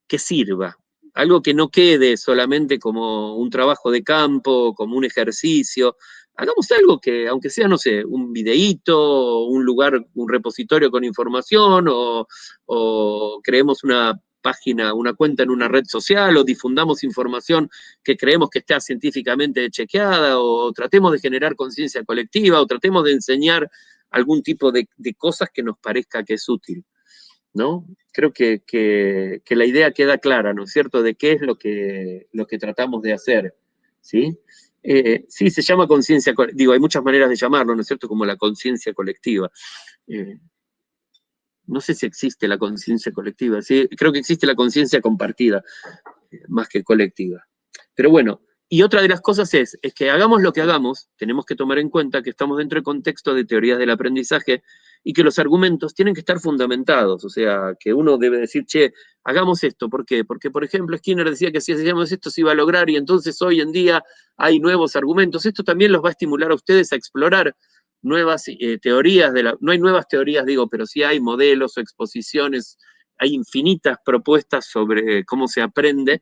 que sirva, algo que no quede solamente como un trabajo de campo, como un ejercicio. Hagamos algo que, aunque sea, no sé, un videíto, un lugar, un repositorio con información, o creemos una página, una cuenta en una red social, o difundamos información que creemos que está científicamente chequeada, o tratemos de generar conciencia colectiva, o tratemos de enseñar algún tipo de cosas que nos parezca que es útil, ¿no? Creo que la idea queda clara, ¿no es cierto?, de qué es lo que tratamos de hacer, ¿sí? Sí, se llama conciencia, digo, hay muchas maneras de llamarlo, ¿no es cierto?, como la conciencia colectiva. No sé si existe la conciencia colectiva, ¿sí? Creo que existe la conciencia compartida, más que colectiva. Pero bueno, y otra de las cosas es que hagamos lo que hagamos, tenemos que tomar en cuenta que estamos dentro del contexto de teorías del aprendizaje y que los argumentos tienen que estar fundamentados, o sea, que uno debe decir, che, hagamos esto, ¿por qué? Porque, por ejemplo, Skinner decía que si hacíamos esto se iba a lograr y entonces hoy en día hay nuevos argumentos. Esto también los va a estimular a ustedes a explorar nuevas teorías, no hay nuevas teorías, digo, pero sí hay modelos o exposiciones, hay infinitas propuestas sobre cómo se aprende,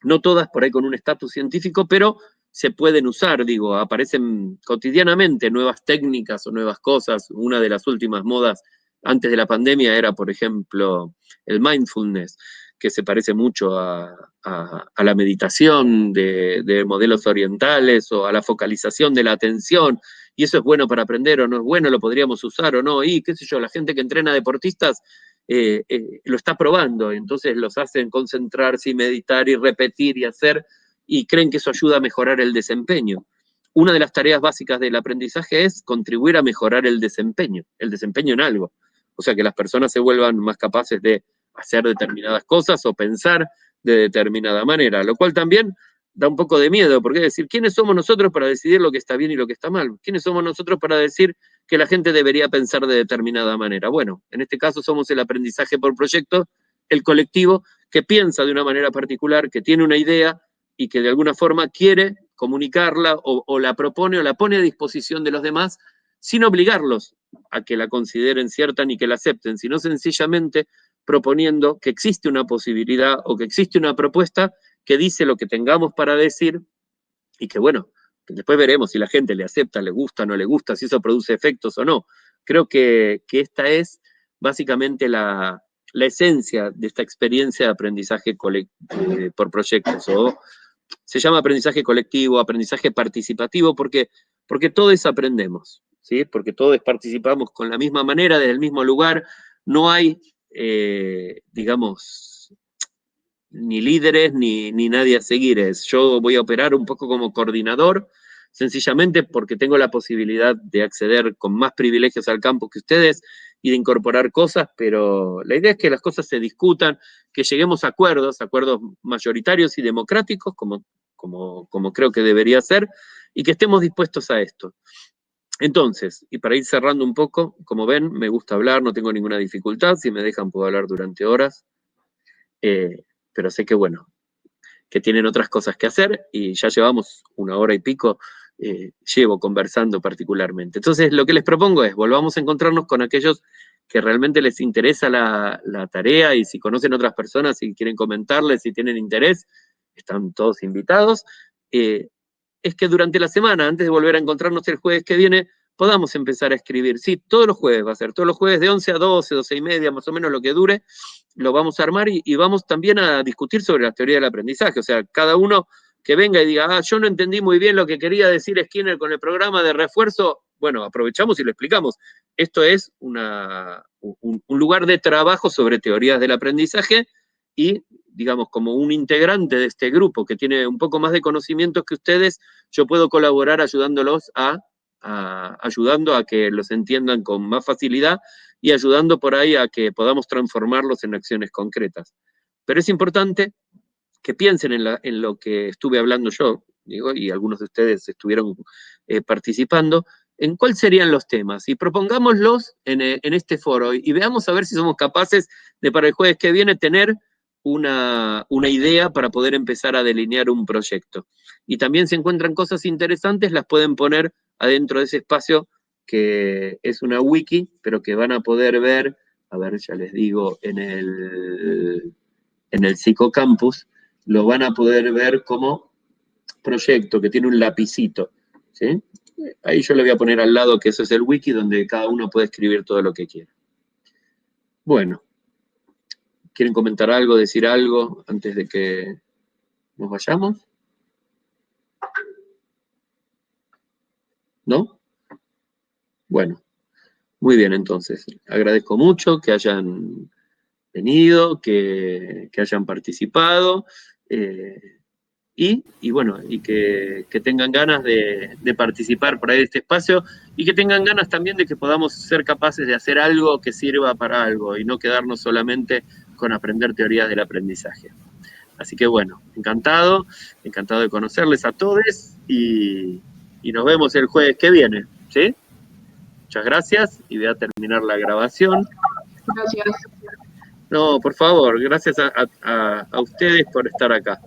no todas por ahí con un estatus científico, pero se pueden usar, digo, aparecen cotidianamente nuevas técnicas o nuevas cosas. Una de las últimas modas antes de la pandemia era, por ejemplo, el mindfulness, que se parece mucho a la meditación de modelos orientales o a la focalización de la atención, y eso es bueno para aprender o no es bueno, lo podríamos usar o no, y qué sé yo, la gente que entrena deportistas lo está probando, entonces los hacen concentrarse y meditar y repetir y hacer, y creen que eso ayuda a mejorar el desempeño. Una de las tareas básicas del aprendizaje es contribuir a mejorar el desempeño en algo. O sea, que las personas se vuelvan más capaces de hacer determinadas cosas o pensar de determinada manera, lo cual también da un poco de miedo, porque es decir, ¿quiénes somos nosotros para decidir lo que está bien y lo que está mal? ¿Quiénes somos nosotros para decir que la gente debería pensar de determinada manera? Bueno, en este caso somos el aprendizaje por proyecto, el colectivo que piensa de una manera particular, que tiene una idea y que de alguna forma quiere comunicarla o la propone o la pone a disposición de los demás sin obligarlos a que la consideren cierta ni que la acepten, sino sencillamente proponiendo que existe una posibilidad o que existe una propuesta que dice lo que tengamos para decir y que, bueno, después veremos si la gente le acepta, le gusta, no le gusta, si eso produce efectos o no. Creo que esta es básicamente la esencia de esta experiencia de aprendizaje por proyectos, o se llama aprendizaje colectivo, aprendizaje participativo, porque todos aprendemos, ¿sí? Porque todos participamos con la misma manera, desde el mismo lugar, no hay, digamos, ni líderes ni nadie a seguir. Yo voy a operar un poco como coordinador, sencillamente porque tengo la posibilidad de acceder con más privilegios al campo que ustedes y de incorporar cosas, pero la idea es que las cosas se discutan, que lleguemos a acuerdos mayoritarios y democráticos, como creo que debería ser, y que estemos dispuestos a esto. Entonces, y para ir cerrando un poco, como ven, me gusta hablar, no tengo ninguna dificultad, si me dejan puedo hablar durante horas, pero sé que, bueno, que tienen otras cosas que hacer y ya llevamos 1 hora y pico, llevo conversando particularmente. Entonces, lo que les propongo es, volvamos a encontrarnos con aquellos que realmente les interesa la tarea, y si conocen otras personas, si quieren comentarles, si tienen interés, están todos invitados. Es que durante la semana, antes de volver a encontrarnos el jueves que viene, podamos empezar a escribir. Sí, todos los jueves va a ser, todos los jueves de 11 a 12, 12 y media, más o menos lo que dure, lo vamos a armar y vamos también a discutir sobre la teoría del aprendizaje. O sea, cada uno que venga y diga, yo no entendí muy bien lo que quería decir Skinner con el programa de refuerzo, bueno, aprovechamos y lo explicamos. Esto es un lugar de trabajo sobre teorías del aprendizaje y, digamos, como un integrante de este grupo que tiene un poco más de conocimientos que ustedes, yo puedo colaborar ayudándolos ayudando a que los entiendan con más facilidad y ayudando por ahí a que podamos transformarlos en acciones concretas. Pero es importante que piensen en lo que estuve hablando yo, digo, y algunos de ustedes estuvieron participando, en cuáles serían los temas, y propongámoslos en este foro, y veamos a ver si somos capaces de para el jueves que viene tener una idea para poder empezar a delinear un proyecto. Y también si encuentran cosas interesantes, las pueden poner adentro de ese espacio que es una wiki, pero que van a poder ver, a ver, ya les digo, en el Psicocampus, lo van a poder ver como proyecto, que tiene un lapicito, ¿sí? Ahí yo le voy a poner al lado que eso es el wiki, donde cada uno puede escribir todo lo que quiera. Bueno, ¿quieren comentar algo, decir algo antes de que nos vayamos? ¿No? Bueno, muy bien entonces. Agradezco mucho que hayan venido, que hayan participado, y bueno, y que tengan ganas de participar por ahí de este espacio, y que tengan ganas también de que podamos ser capaces de hacer algo que sirva para algo, y no quedarnos solamente con aprender teorías del aprendizaje. Así que bueno, encantado de conocerles a todos, y nos vemos el jueves que viene, ¿sí? Muchas gracias, y voy a terminar la grabación. Gracias. No, por favor, gracias a ustedes por estar acá.